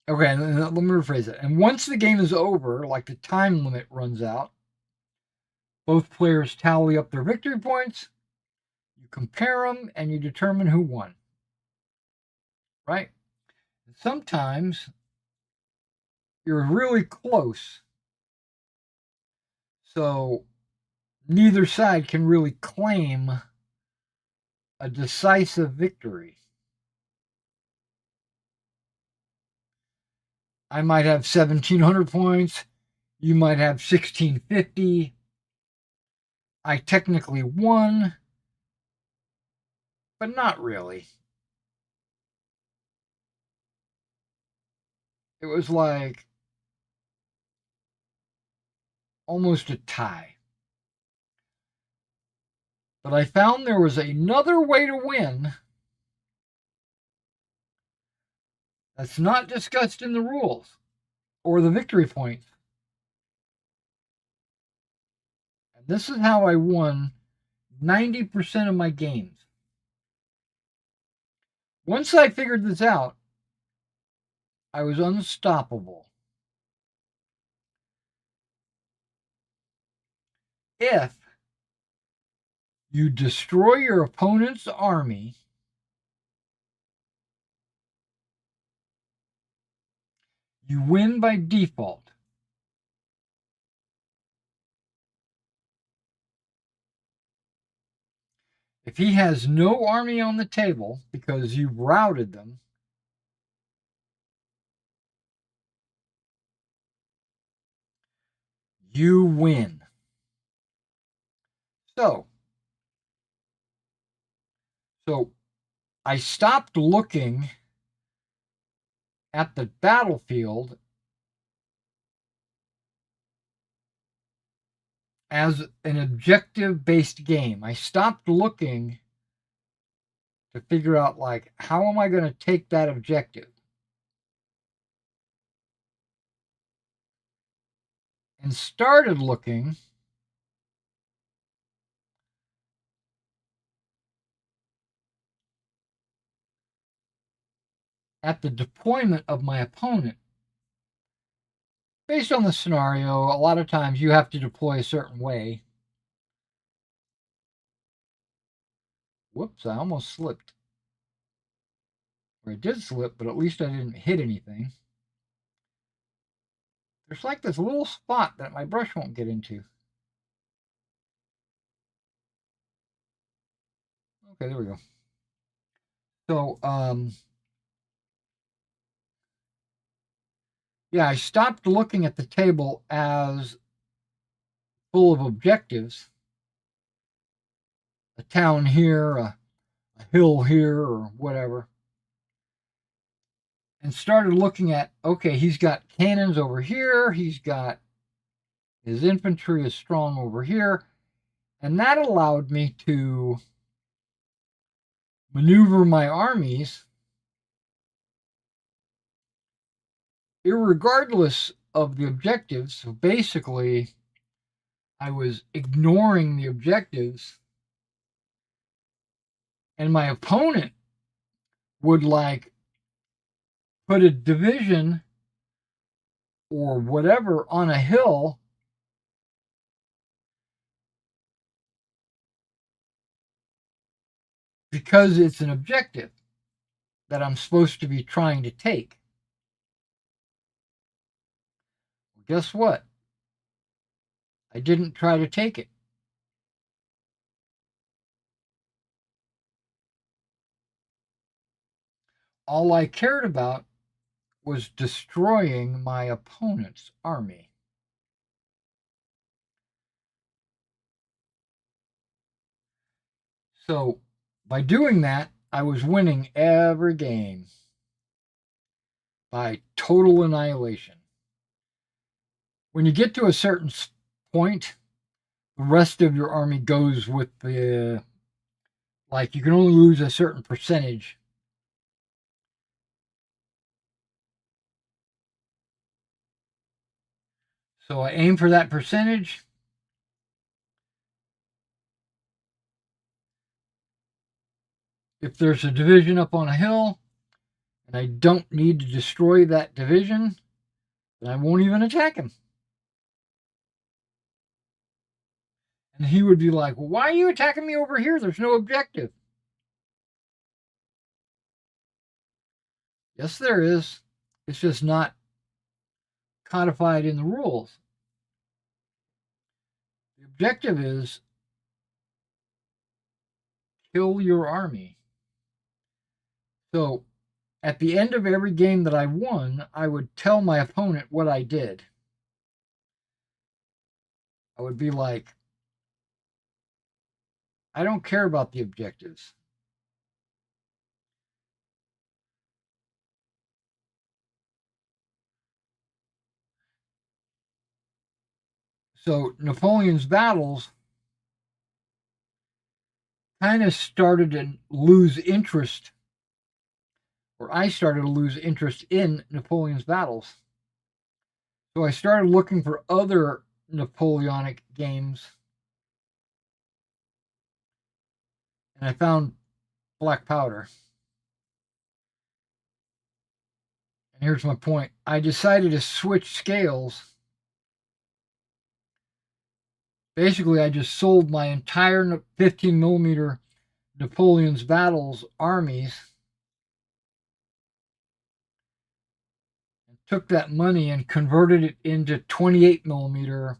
okay, let me rephrase it. And once the game is over, like the time limit runs out, both players tally up their victory points, you compare them, and you determine who won. Right? Sometimes you're really close. So neither side can really claim a decisive victory. I might have 1,700 points. You might have 1,650. I technically won, but not really. It was like almost a tie. But I found there was another way to win that's not discussed in the rules or the victory points. And this is how I won 90% of my games. Once I figured this out, I was unstoppable. If you destroy your opponent's army, you win by default. If he has no army on the table because you've routed them, you win. So I stopped looking at the battlefield as an objective based game. I stopped looking to figure out, like, how am I going to take that objective? And started looking at the deployment of my opponent. Based on the scenario, a lot of times you have to deploy a certain way. Whoops, I almost slipped. Or I did slip, but at least I didn't hit anything. There's like this little spot that my brush won't get into. Okay, there we go. So, yeah, I stopped looking at the table as full of objectives. A town here, a hill here, or whatever. and started looking at, okay, he's got cannons over here, he's got his infantry is strong over here, and that allowed me to maneuver my armies irregardless of the objectives. So basically, I was ignoring the objectives, and my opponent would like put a division or whatever on a hill because it's an objective that I'm supposed to be trying to take. Guess what? I didn't try to take it. All I cared about was destroying my opponent's army. So by doing that, I was winning every game by total annihilation. When you get to a certain point, the rest of your army goes with the, like, you can only lose a certain percentage. So I aim for that percentage. If there's a division up on a hill and I don't need to destroy that division, then I won't even attack him. And he would be like, well, why are you attacking me over here? There's no objective. Yes, there is. It's just not codified in the rules. The objective is kill your army. So at the end of every game that I won, I would tell my opponent what I did. I would be like, I don't care about the objectives. So Napoleon's battles kind of started to lose interest, or I started to lose interest in Napoleon's battles. So I started looking for other Napoleonic games, and I found Black Powder. And here's my point. I decided to switch scales. Basically, I just sold my entire 15 millimeter Napoleon's battles armies, and took that money and converted it into 28 millimeter.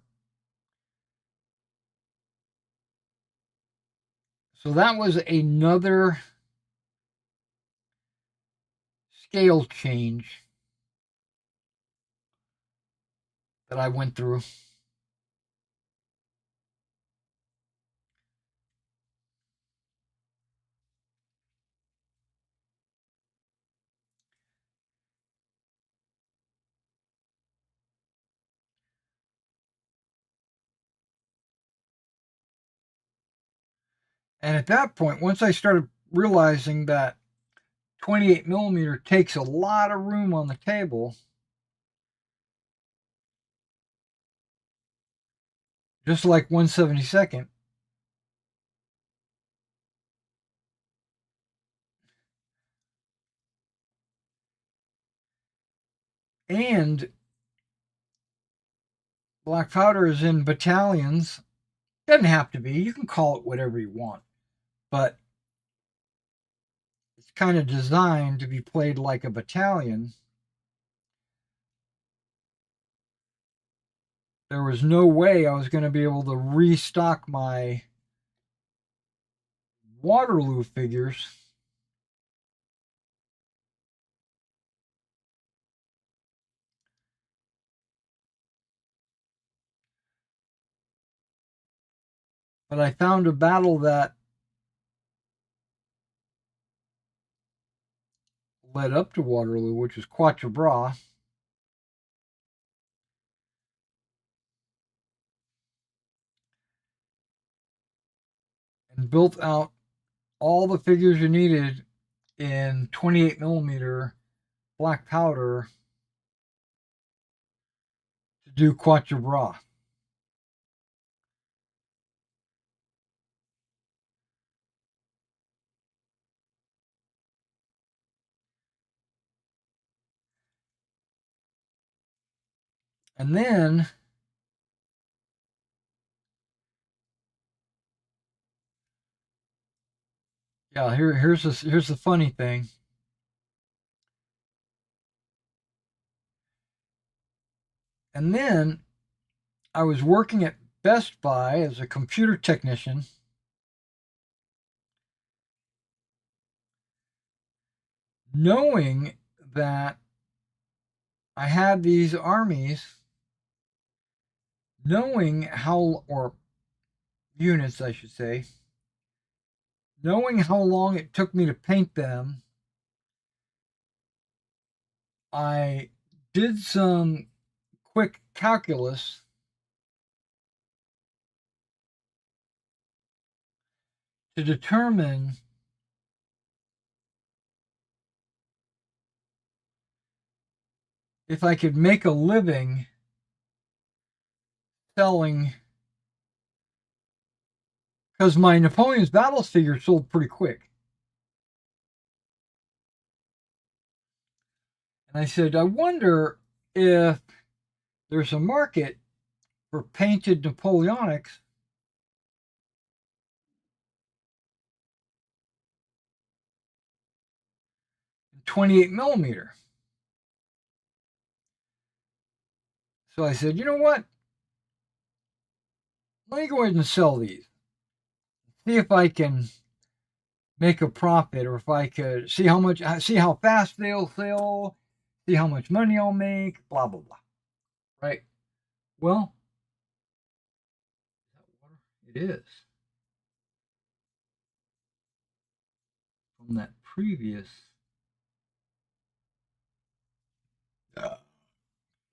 So that was another scale change that I went through. And at that point, once I started realizing that 28 millimeter takes a lot of room on the table, just like 1/72nd, and Black Powder is in battalions. Doesn't have to be. You can call it whatever you want, but it's kind of designed to be played like a battalion. There was no way I was going to be able to restock my Waterloo figures. But I found a battle that led up to Waterloo, which was Quatre Bras. And built out all the figures you needed in 28 millimeter black powder to do Quatre Bras. And then yeah, here's the funny thing. And then I was working at Best Buy as a computer technician, knowing that I had these armies, knowing how, or units, I should say, knowing how long it took me to paint them. I did some quick calculus to determine if I could make a living selling, because my Napoleon's Battles figure sold pretty quick. And I said, I wonder if there's a market for painted Napoleonics in 28 millimeter. So I said, you know what? Let me go ahead and sell these. See if I can make a profit, or if I could see how fast they'll sell, see how much money I'll make, blah, blah, blah. Right? Well, it is from that previous.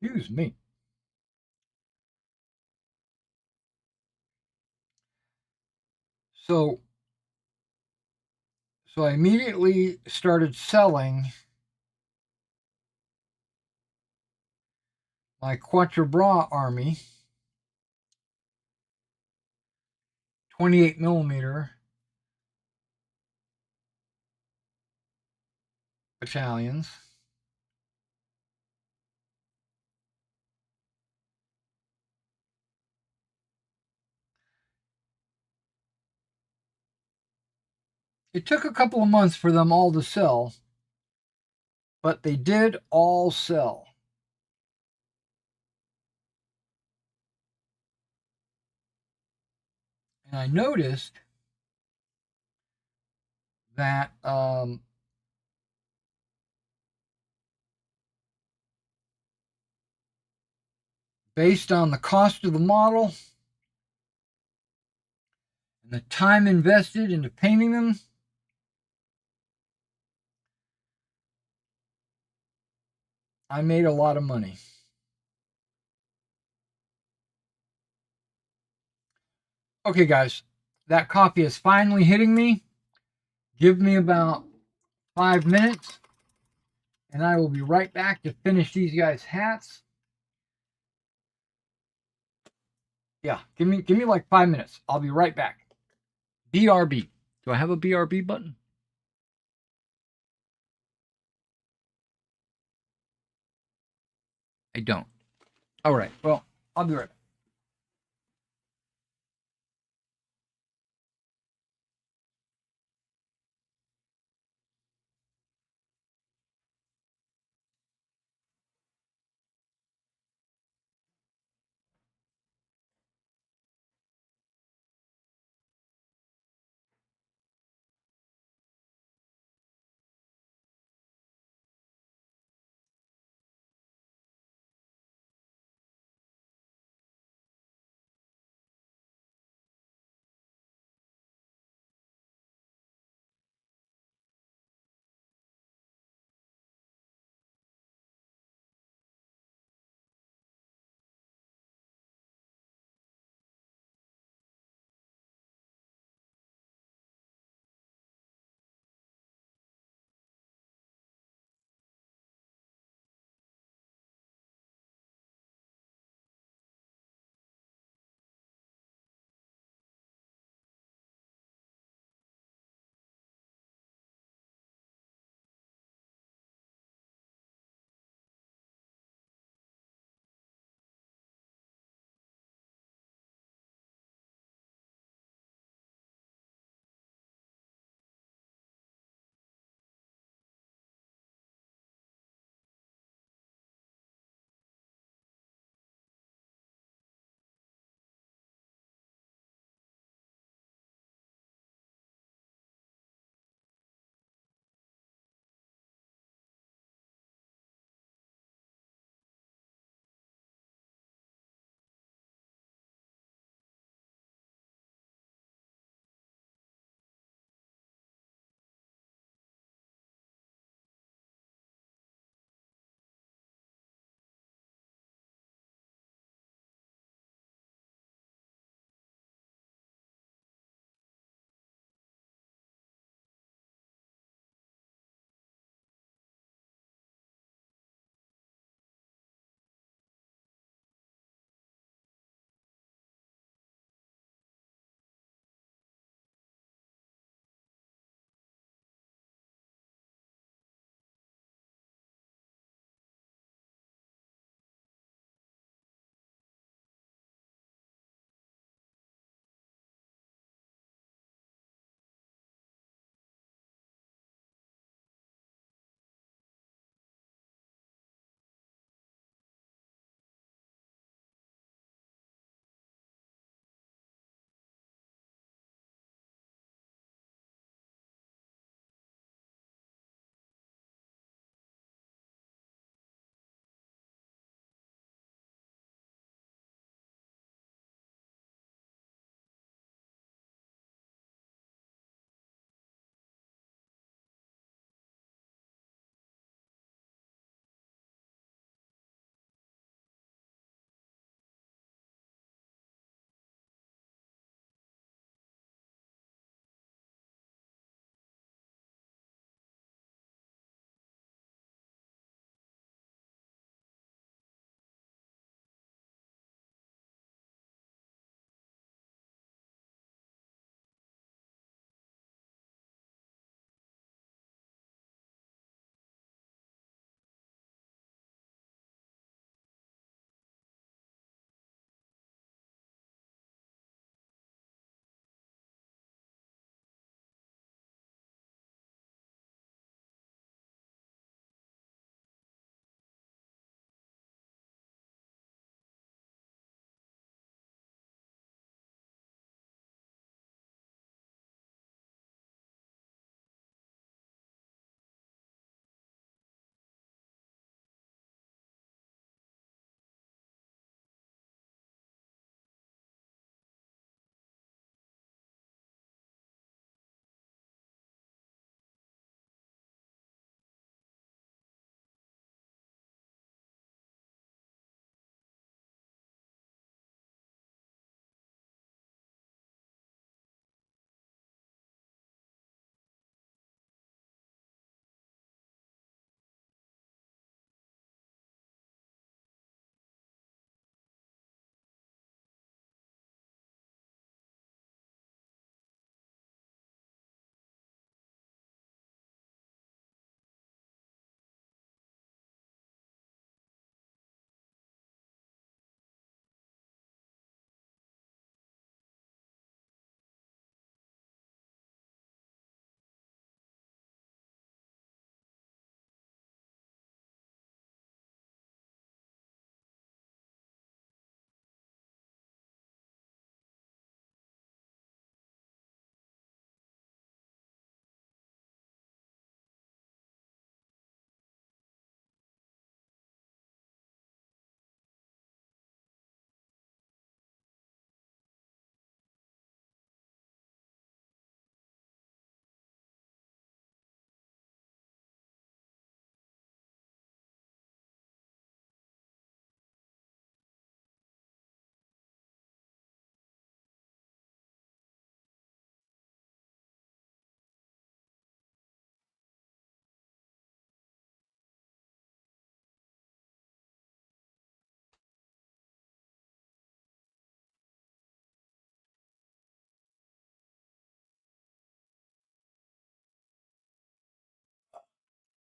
Excuse me. So, so I immediately started selling my Quatre Bras army, 28 millimeter battalions. It took a couple of months for them all to sell, but they did all sell. And I noticed that based on the cost of the model and the time invested into painting them, I made a lot of money. Okay, guys, that coffee is finally hitting me. Give me about 5 minutes, and I will be right back to finish these guys' hats. Yeah, give me like 5 minutes. I'll be right back. BRB. Do I have a BRB button? I don't. All right. Well, I'll be right back.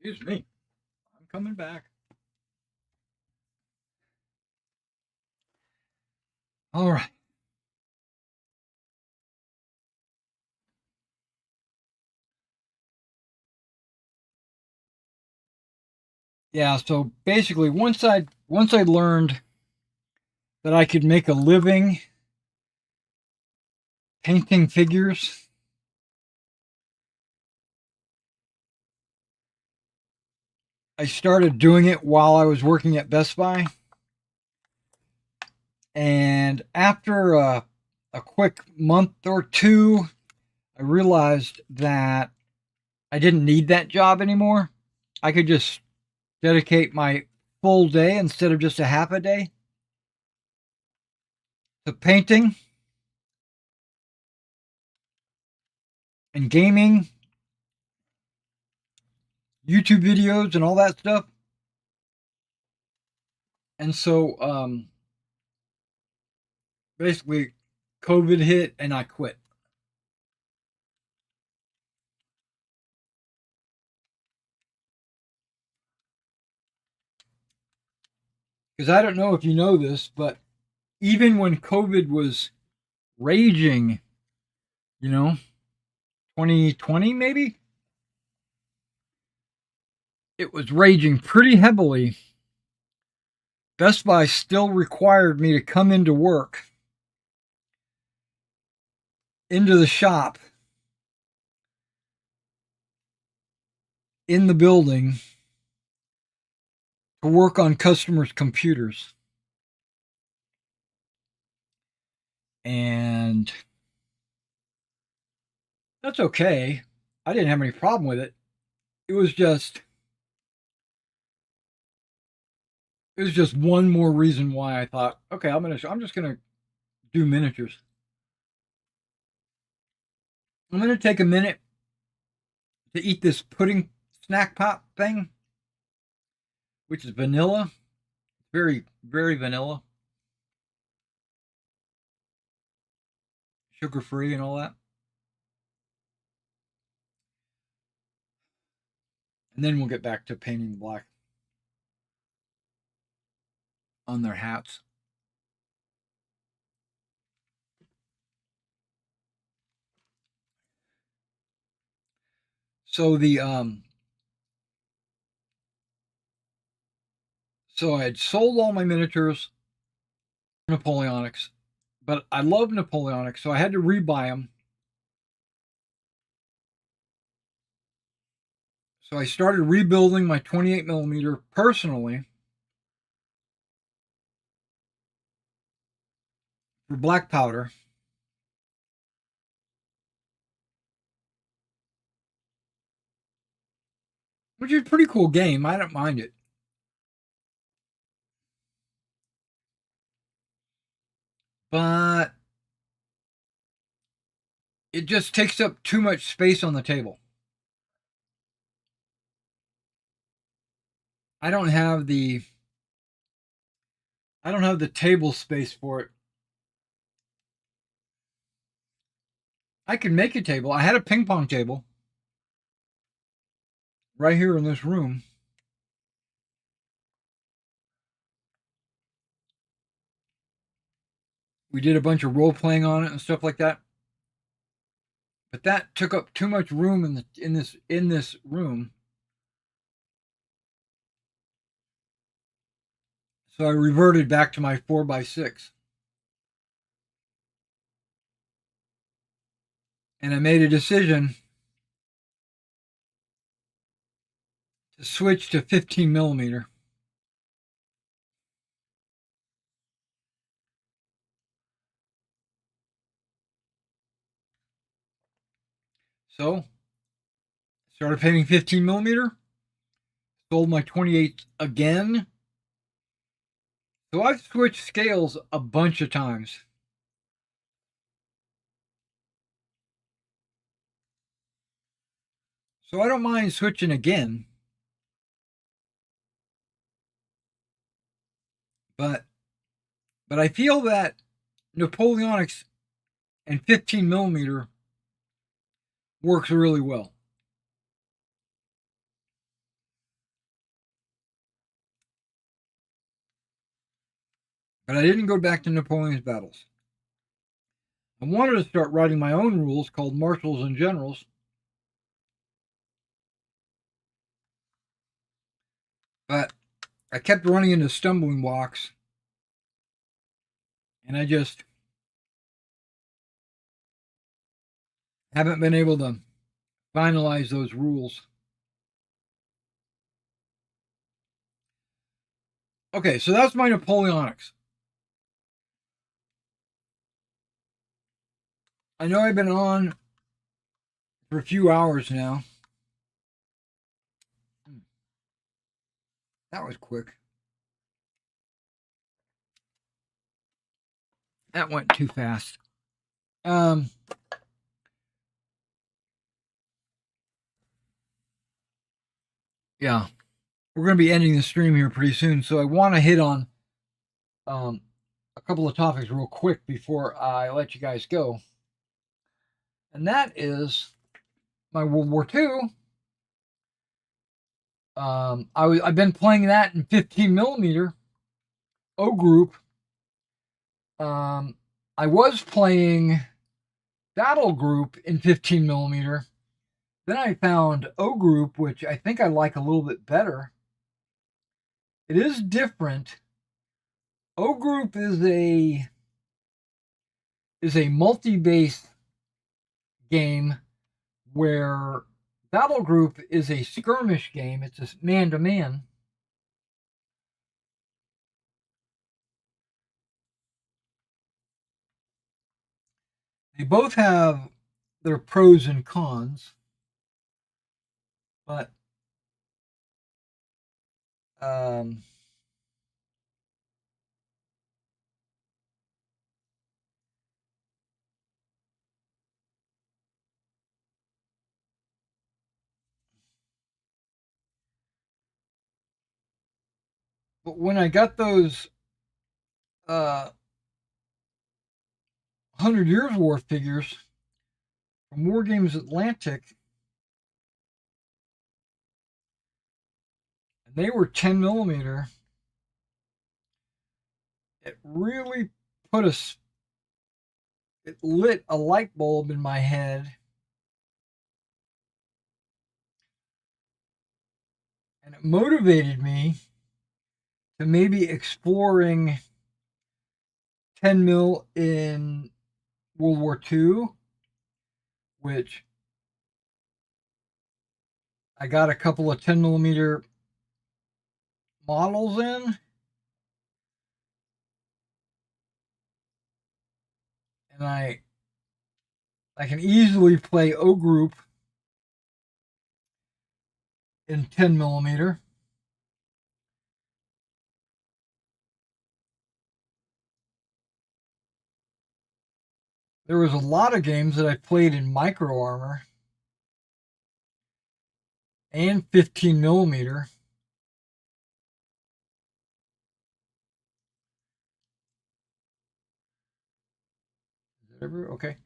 Excuse me. I'm coming back. All right. Yeah, so basically once I learned that I could make a living painting figures, I started doing it while I was working at Best Buy. And after a quick month or two, I realized that I didn't need that job anymore. I could just dedicate my full day instead of just a half a day to painting and gaming, YouTube videos, and all that stuff. And so basically, COVID hit and I quit. Because I don't know if you know this, but even when COVID was raging, 2020 maybe, it was raging pretty heavily. Best Buy still required me to come into work, into the shop, in the building, to work on customers' computers. And that's okay. I didn't have any problem with it. It was just one more reason why I thought, okay, I'm just gonna do miniatures. I'm gonna take a minute to eat this pudding snack pop thing, which is vanilla, very very vanilla, sugar free, and all that. And then we'll get back to painting black on their hats. So so I had sold all my miniatures, Napoleonics, but I love Napoleonics, so I had to rebuy them. So I started rebuilding my 28 millimeter personally for black powder, which is a pretty cool game. I don't mind it. But it just takes up too much space on the table. I don't have the table space for it. I could make a table. I had a ping pong table right here in this room. We did a bunch of role playing on it and stuff like that. But that took up too much room in this room. So I reverted back to my 4x6. And I made a decision to switch to 15 millimeter. So started painting 15 millimeter. Sold my 28 again. So I've switched scales a bunch of times. So I don't mind switching again. But I feel that Napoleonics and 15 millimeter works really well. But I didn't go back to Napoleon's battles. I wanted to start writing my own rules called Marshals and Generals. But I kept running into stumbling blocks. And I just haven't been able to finalize those rules. Okay, so that's my Napoleonics. I know I've been on for a few hours now. That was quick. That went too fast. Yeah, we're going to be ending the stream here pretty soon, so I want to hit on a couple of topics real quick before I let you guys go. And that is my World War II. I've been playing that in 15 millimeter O group. I was playing Battle Group in 15 millimeter. Then I found O group, which I think I like a little bit better. It is different. O group is a multi-base game where Battle Group is a skirmish game. It's a man-to-man. They both have their pros and cons, but um, but when I got those 100 Years War figures from Wargames Atlantic, and they were 10 millimeter, it really it lit a light bulb in my head. And it motivated me to maybe exploring 10 mil in World War II, which I got a couple of 10 millimeter models in. And I can easily play O group in 10 millimeter. There was a lot of games that I played in micro armor and 15 millimeter. Is it ever okay?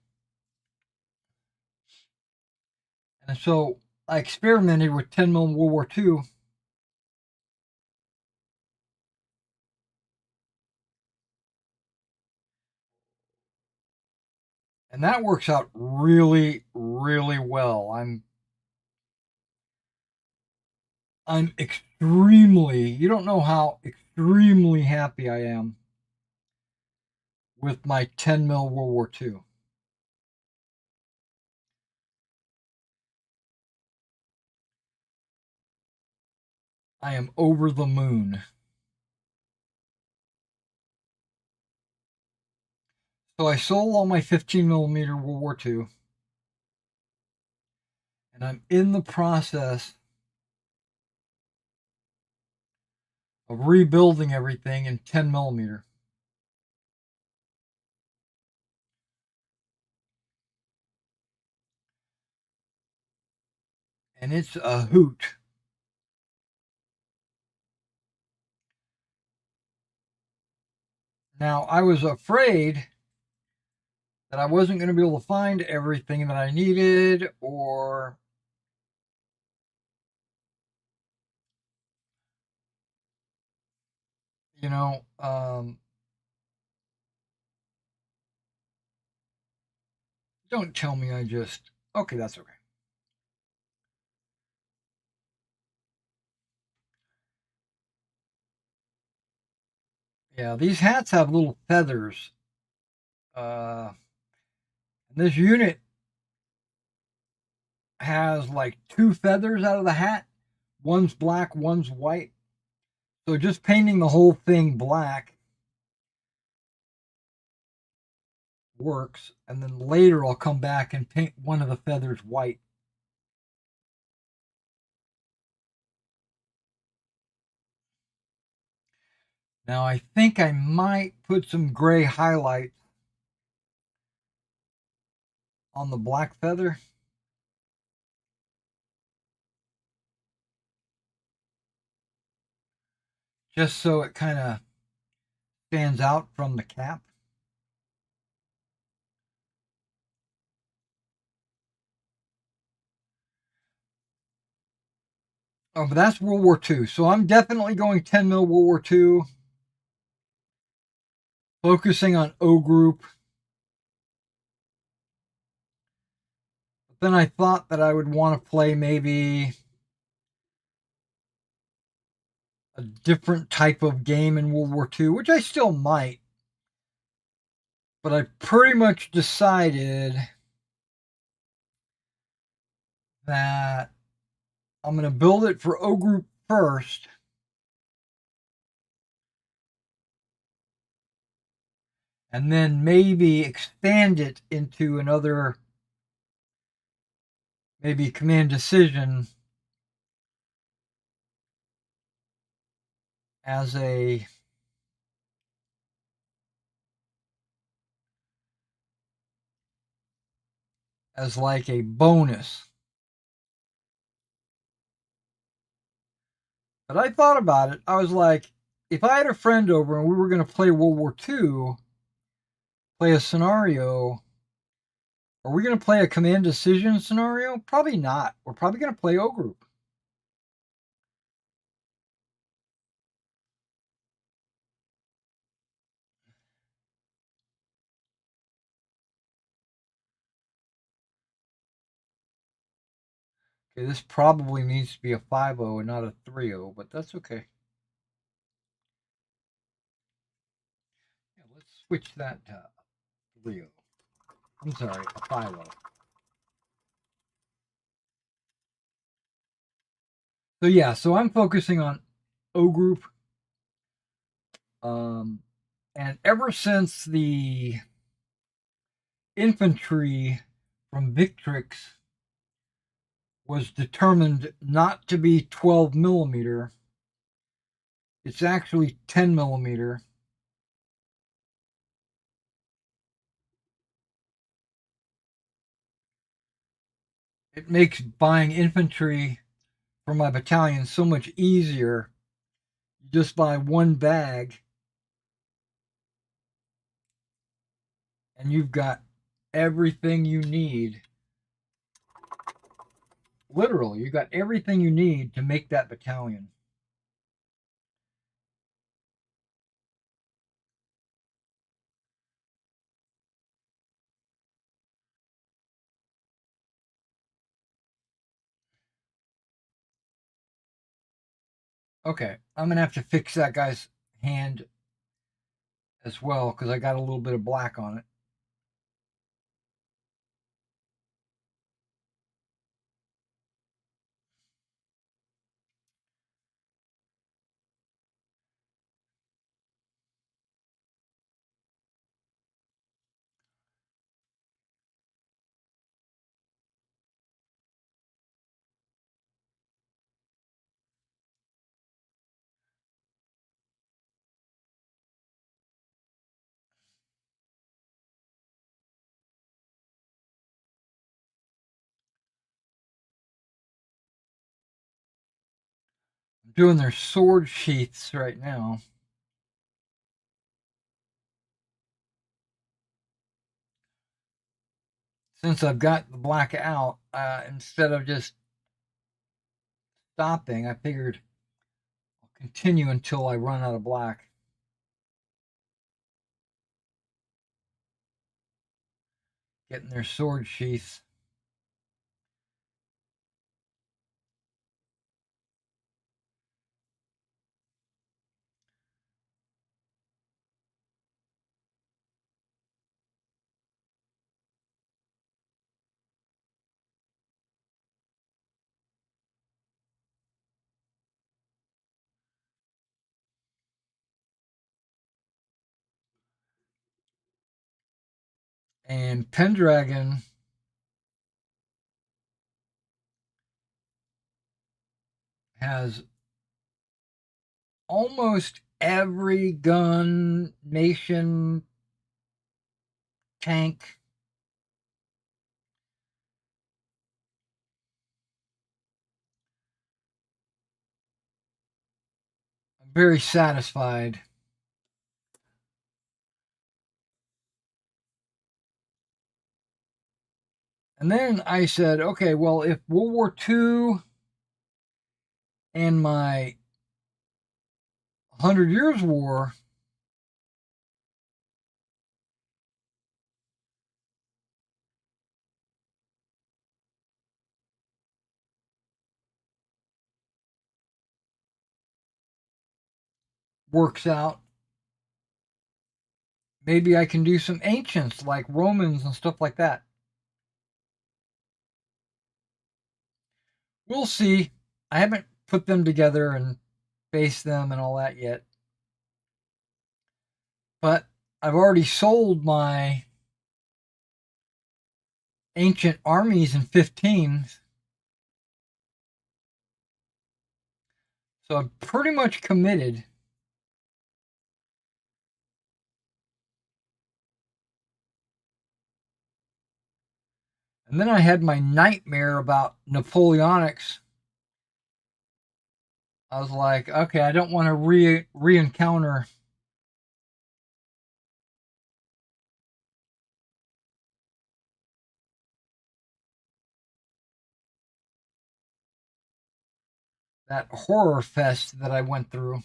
And so I experimented with 10 mil World War II. And that works out really, really well. I'm extremely, you don't know how extremely happy I am with my 10 mil World War II. I am over the moon. So I sold all my 15 millimeter World War II, and I'm in the process of rebuilding everything in 10 millimeter. And it's a hoot. Now, I was afraid that I wasn't going to be able to find everything that I needed, or you know, Don't tell me I just. Okay, that's okay. Yeah, these hats have little feathers. This unit has like two feathers out of the hat. One's black, one's white. So just painting the whole thing black works, and then later I'll come back and paint one of the feathers white. Now I think I might put some gray highlights on the black feather. Just so it kind of stands out from the cap. Oh, but that's World War II. So I'm definitely going 10 mil World War II, focusing on O group. But then I thought that I would want to play maybe a different type of game in World War II, which I still might. But I pretty much decided that I'm going to build it for O group first. And then maybe expand it into another, maybe command decision as a as like a bonus. But I thought about it. I was like, if I had a friend over and we were going to play World War II, play a scenario, are we going to play a command decision scenario? Probably not. We're probably going to play O group. Okay, this probably needs to be a 5-0 and not a 3-0, but that's okay. Yeah, let's switch that to 3-0. I'm sorry, a 5-0. So yeah, so I'm focusing on O group. And ever since the infantry from Victrix was determined not to be 12 millimeter, it's actually 10 millimeter. It makes buying infantry for my battalion so much easier. You just buy one bag and you've got everything you need. Literally, you got everything you need to make that battalion. Okay, I'm gonna have to fix that guy's hand as well because I got a little bit of black on it. I'm doing their sword sheaths right now. Since I've got the black out, instead of just stopping, I figured I'll continue until I run out of black. getting their sword sheaths. And Pendragon has almost every gun, nation, tank. I'm very satisfied. And then I said, okay, well, if World War II and my 100 Years' War works out, maybe I can do some ancients like Romans and stuff like that. We'll see. I haven't put them together and based them and all that yet. But I've already sold my ancient armies in 15. So I'm pretty much committed. And then I had my nightmare about Napoleonics. I was like, okay, I don't want to re-encounter that horror fest that I went through a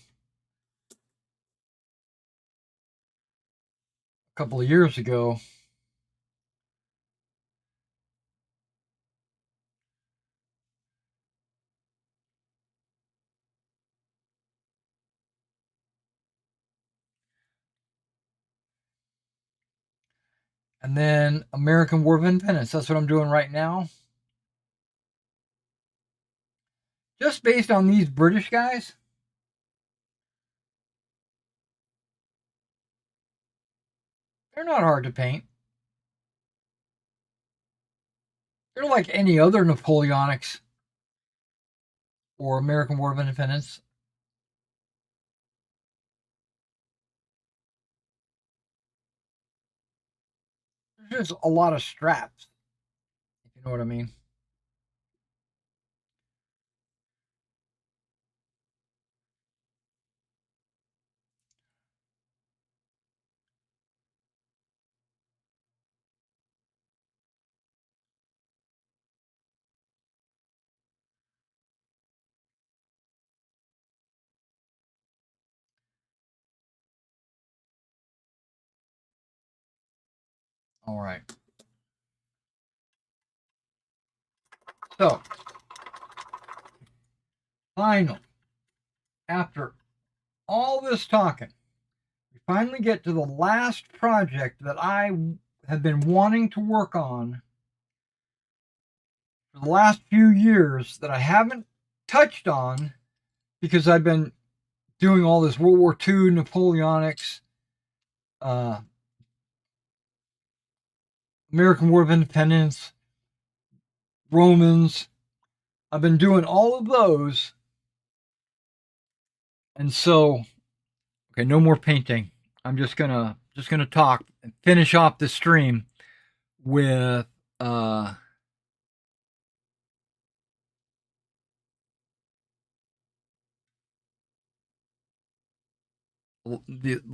couple of years ago. And then American War of Independence. That's what I'm doing right now. Just based on these British guys, they're not hard to paint. They're like any other Napoleonics or American War of Independence. There's just a lot of straps, if you know what I mean. All right. So, final. After all this talking, we finally get to the last project that I have been wanting to work on for the last few years that I haven't touched on because I've been doing all this World War II, Napoleonics, uh, American War of Independence, Romans. I've been doing all of those. And so, okay, no more painting. I'm just gonna talk and finish off the stream with the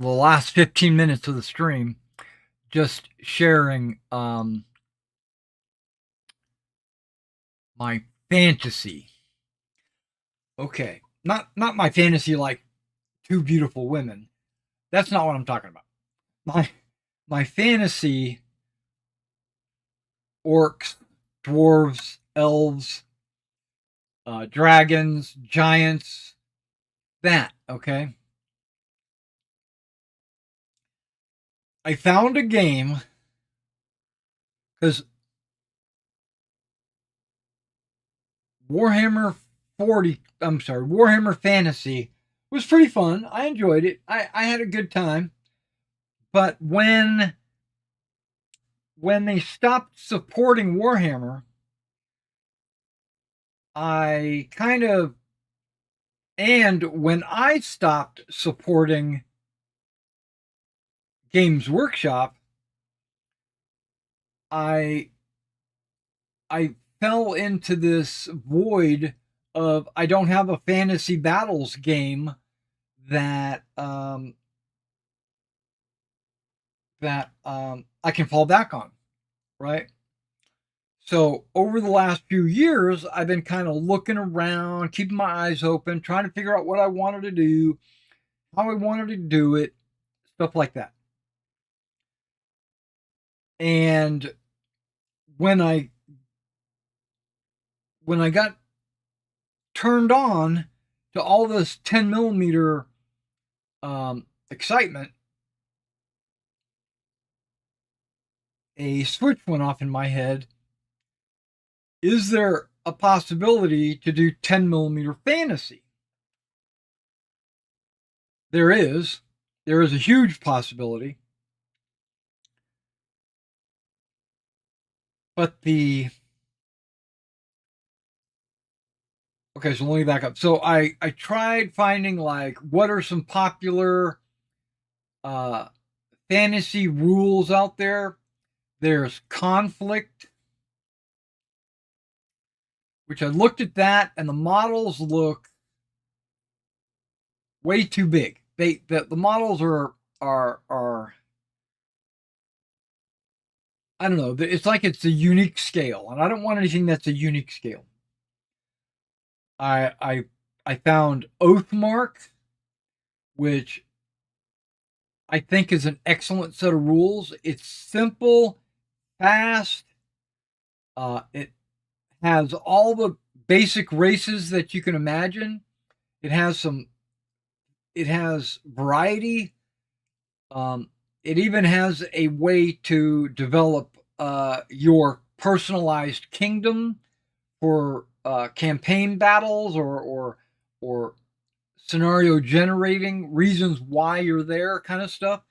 last 15 minutes of the stream, just sharing my fantasy. Okay, not my fantasy like two beautiful women. That's not what I'm talking about. My fantasy orcs, dwarves, elves, dragons, giants, that, okay? I found a game because Warhammer Fantasy was pretty fun. I enjoyed it. I had a good time. But when they stopped supporting Warhammer, I kind of and when I stopped supporting Games Workshop, I I fell into this void of I don't have a fantasy battles game that I can fall back on, right? So over the last few years, I've been kind of looking around, keeping my eyes open, trying to figure out what I wanted to do, how I wanted to do it, stuff like that. And when I when I got turned on to all this 10 millimeter excitement, a switch went off in my head. Is there a possibility to do 10 millimeter fantasy? There is. There is a huge possibility. But okay, so let me back up. So I tried finding like what are some popular uh fantasy rules out there. There's conflict, which I looked at that and the models look way too big. The models are I don't know. It's like it's a unique scale, and I don't want anything that's a unique scale. I found Oathmark, which I think is an excellent set of rules. It's simple, fast. It has all the basic races that you can imagine. It has some. It has variety. It even has a way to develop your personalized kingdom for campaign battles or scenario generating reasons why you're there, kind of stuff.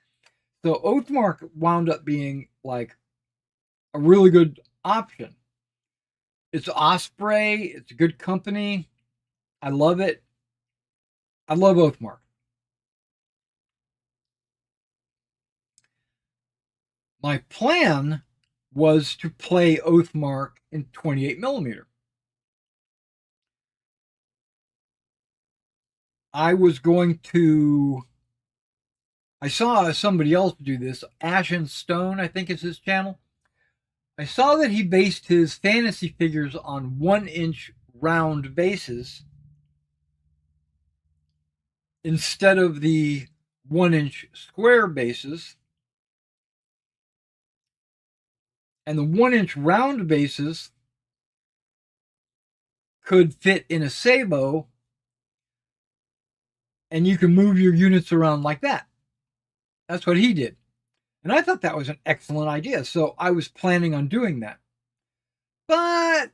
So Oathmark wound up being like a really good option. It's Osprey. It's a good company. I love it. I love Oathmark. My plan was to play Oathmark in 28 millimeter. I was going to. I saw somebody else do this. Ash and Stone, I think is his channel. I saw that he based his fantasy figures on 1-inch round bases instead of the 1-inch square bases. And the 1-inch round bases could fit in a Sabo, and you can move your units around like that. That's what he did. And I thought that was an excellent idea. So I was planning on doing that. But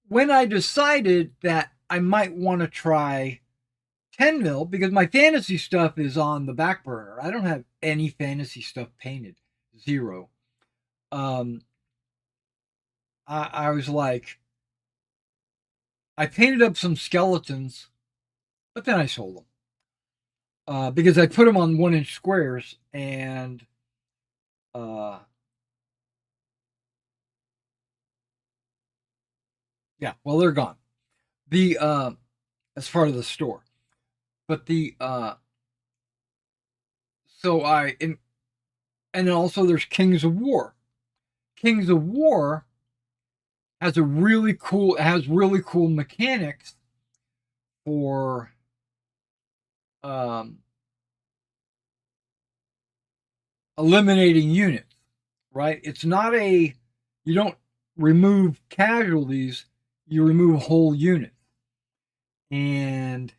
when I decided that I might want to try 10 mil, because my fantasy stuff is on the back burner. I don't have any fantasy stuff painted. Zero. Um, I was like, I painted up some skeletons, but then I sold them. Because I put them on 1-inch squares and uh, yeah, well, they're gone. The as part of the store, but the so and also there's Kings of War. Kings of War has really cool mechanics for um, eliminating units, right? It's not you don't remove casualties, you remove whole units. And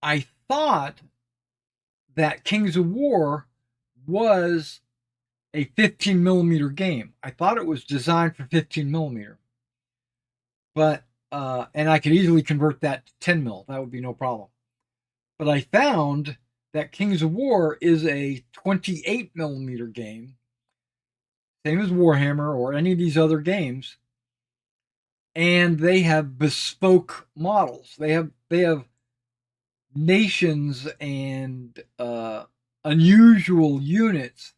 I thought that Kings of War was a 15 millimeter game. I thought it was designed for 15 millimeter, but and I could easily convert that to 10 mil. That would be no problem. But I found that Kings of War is a 28 millimeter game, same as Warhammer or any of these other games, and they have bespoke models. They have nations and unusual units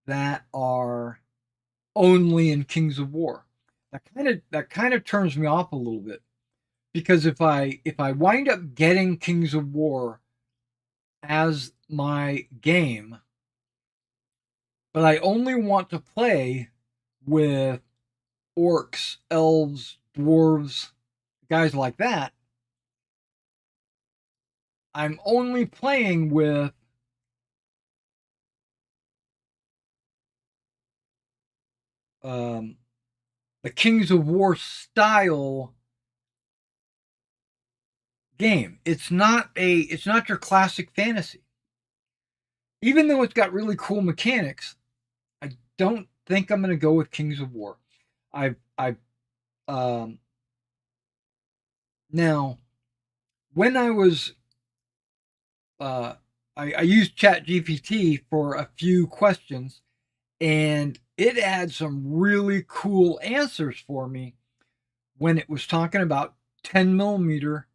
that are only in Kings of War. That kind of turns me off a little bit, because if I wind up getting Kings of War as my game, but I only want to play with orcs, elves, dwarves, guys like that, I'm only playing with the Kings of War style game. It's not your classic fantasy. Even though it's got really cool mechanics, I don't think I'm going to go with Kings of War. I've now when I was I used ChatGPT for a few questions, and it had some really cool answers for me when it was talking about 10 millimeter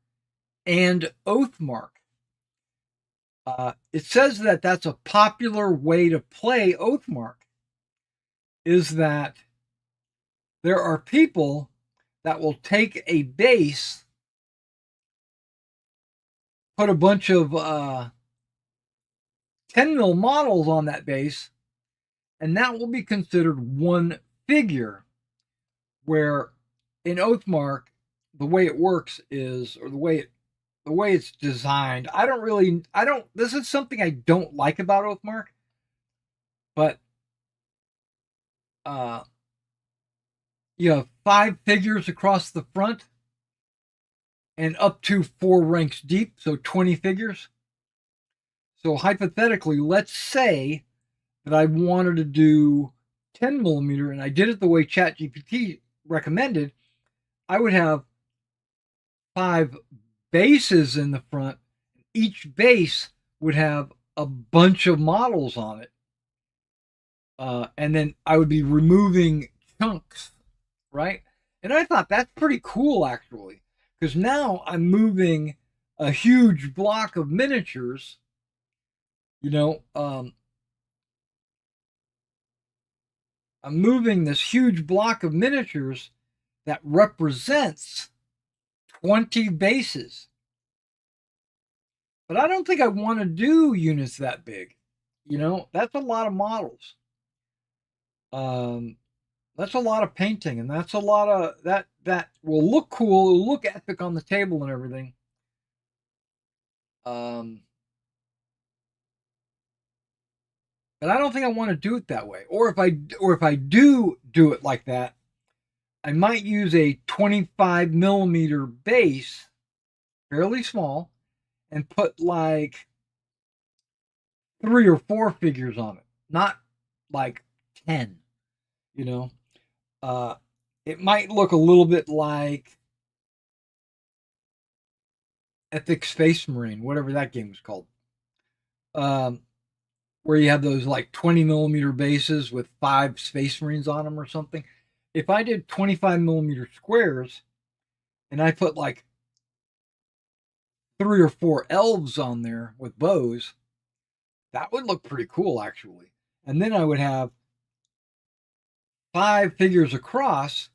and Oathmark. It says that that's a popular way to play Oathmark, is that there are people that will take a base, put a bunch of 10 mil models on that base, and that will be considered one figure. Where in Oathmark, the way it works is, or the way it's designed, this is something I don't like about Oathmark, but you have 5 figures across the front and up to 4 ranks deep, so 20 figures. So hypothetically, let's say that I wanted to do 10 millimeter and I did it the way ChatGPT recommended, I would have 5 bases in the front. Each base would have a bunch of models on it. And then I would be removing chunks, right? And I thought that's pretty cool, actually, because now I'm moving a huge block of miniatures. I'm moving this huge block of miniatures that represents 20 bases. But I don't think I want to do units that big. That's a lot of models. That's a lot of painting, and that's a lot of that will look cool, it'll look epic on the table and everything. But I don't think I want to do it that way. Or if I do it like that, I might use a 25 millimeter base, fairly small, and put like 3 or 4 figures on it, not like 10. You know, it might look a little bit like Epic Space Marine, whatever that game was called, where you have those like 20 millimeter bases with 5 Space Marines on them or something. If I did 25 millimeter squares and I put like 3 or 4 elves on there with bows, that would look pretty cool, actually. And then I would have 5 figures across,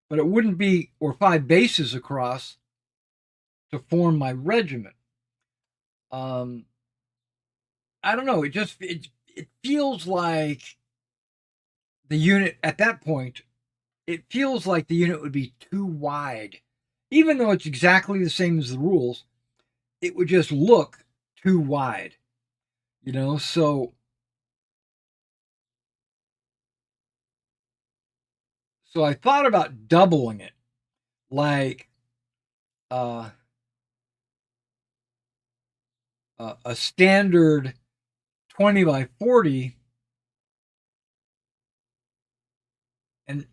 but it wouldn't be, or 5 bases across to form my regiment. I don't know. It feels like the unit at that point. It feels like the unit would be too wide, even though it's exactly the same as the rules. It would just look too wide. You know, so I thought about doubling it, like uh, a standard 20 by 40, and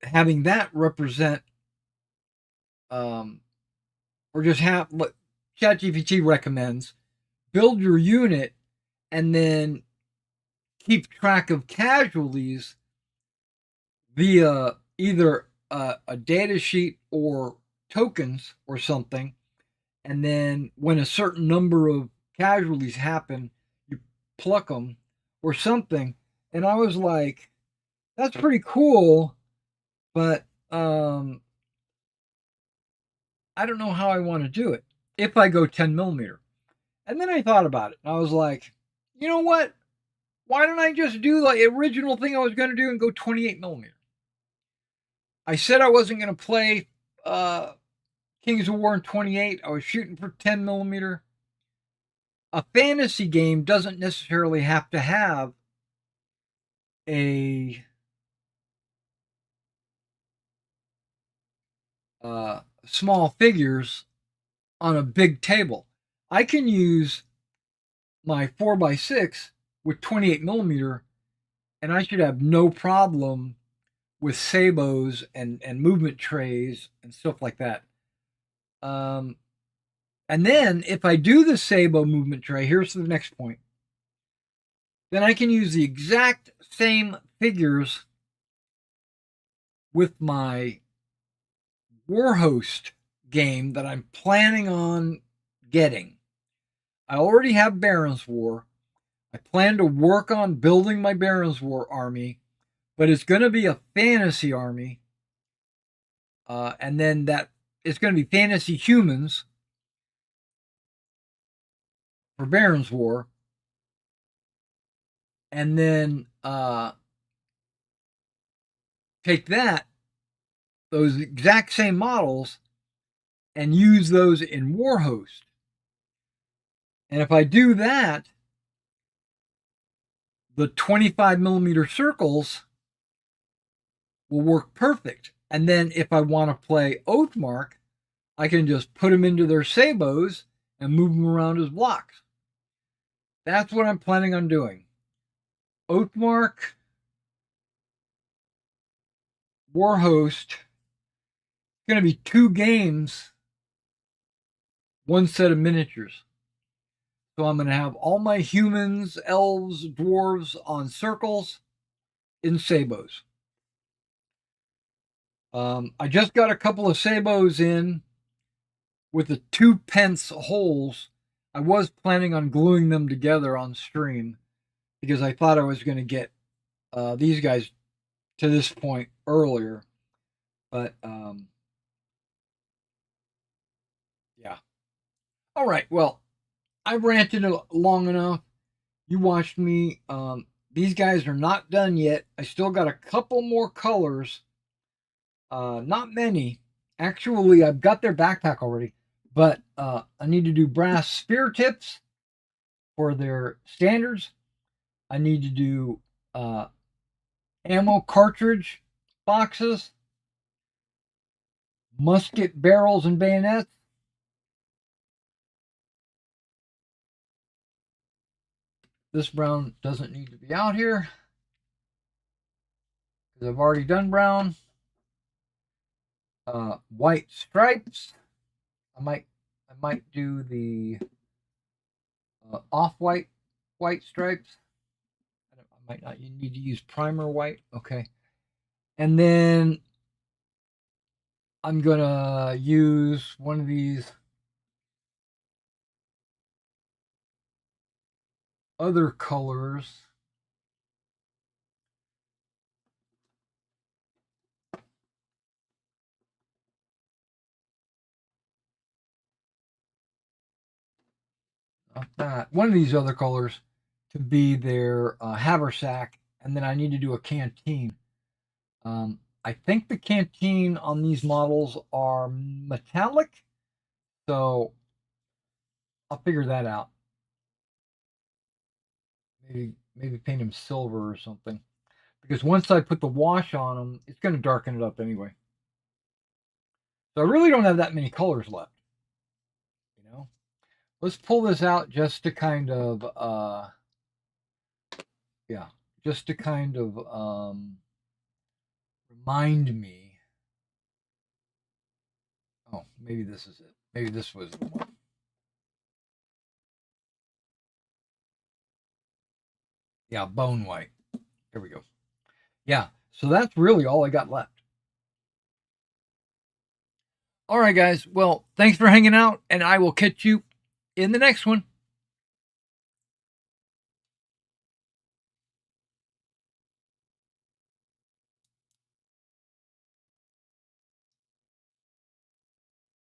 having that represent, um, or just have what ChatGPT recommends, build your unit and then keep track of casualties via either a data sheet or tokens or something. And then when a certain number of casualties happen, you pluck them or something. And I was like, that's pretty cool, but I don't know how I want to do it if I go 10 millimeter. And then I thought about it, and I was like, you know what? Why don't I just do the original thing I was going to do and go 28 millimeter? I said I wasn't going to play Kings of War in 28. I was shooting for 10 millimeter. A fantasy game doesn't necessarily have to have a small figures on a big table. I can use my 4x6 with 28 millimeter, and I should have no problem with sabos and movement trays and stuff like that. Um, and then if I do the sabo movement tray, here's the next point. Then I can use the exact same figures with my Warhost game that I'm planning on getting. I already have Baron's War. I plan to work on building my Baron's War army, but it's going to be a fantasy army. And then that it's going to be fantasy humans for Baron's War. And then take those exact same models, and use those in Warhost. And if I do that, the 25 millimeter circles will work perfect. And then if I want to play Oathmark, I can just put them into their sabos and move them around as blocks. That's what I'm planning on doing. Oathmark, Warhost, going to be 2 games, 1 set of miniatures. So I'm going to have all my humans, elves, dwarves on circles in sabos. I just got a couple of sabos in with the 2 pence holes. I was planning on gluing them together on stream because I thought I was going to get these guys to this point earlier. But yeah. All right. Well, I ranted long enough. You watched me. These guys are not done yet. I still got a couple more colors. Not many. Actually, I've got their backpack already, but I need to do brass spear tips for their standards. I need to do ammo cartridge boxes, musket barrels and bayonets. This brown doesn't need to be out here because I've already done brown. White stripes. I might do the off-white white stripes. I might not. You need to use primer white. Okay, and then I'm gonna use one of these other colors. Not that. One of these other colors to be their haversack, and then I need to do a canteen. I think the canteen on these models are metallic, so I'll figure that out. Maybe paint them silver or something. Because once I put the wash on them, it's going to darken it up anyway. So I really don't have that many colors left. You know, let's pull this out just to kind of, yeah, just to kind of remind me. Oh, maybe this is it. Maybe this was the one. Yeah, bone white. There we go. Yeah, so that's really all I got left. All right, guys. Well, thanks for hanging out, and I will catch you in the next one.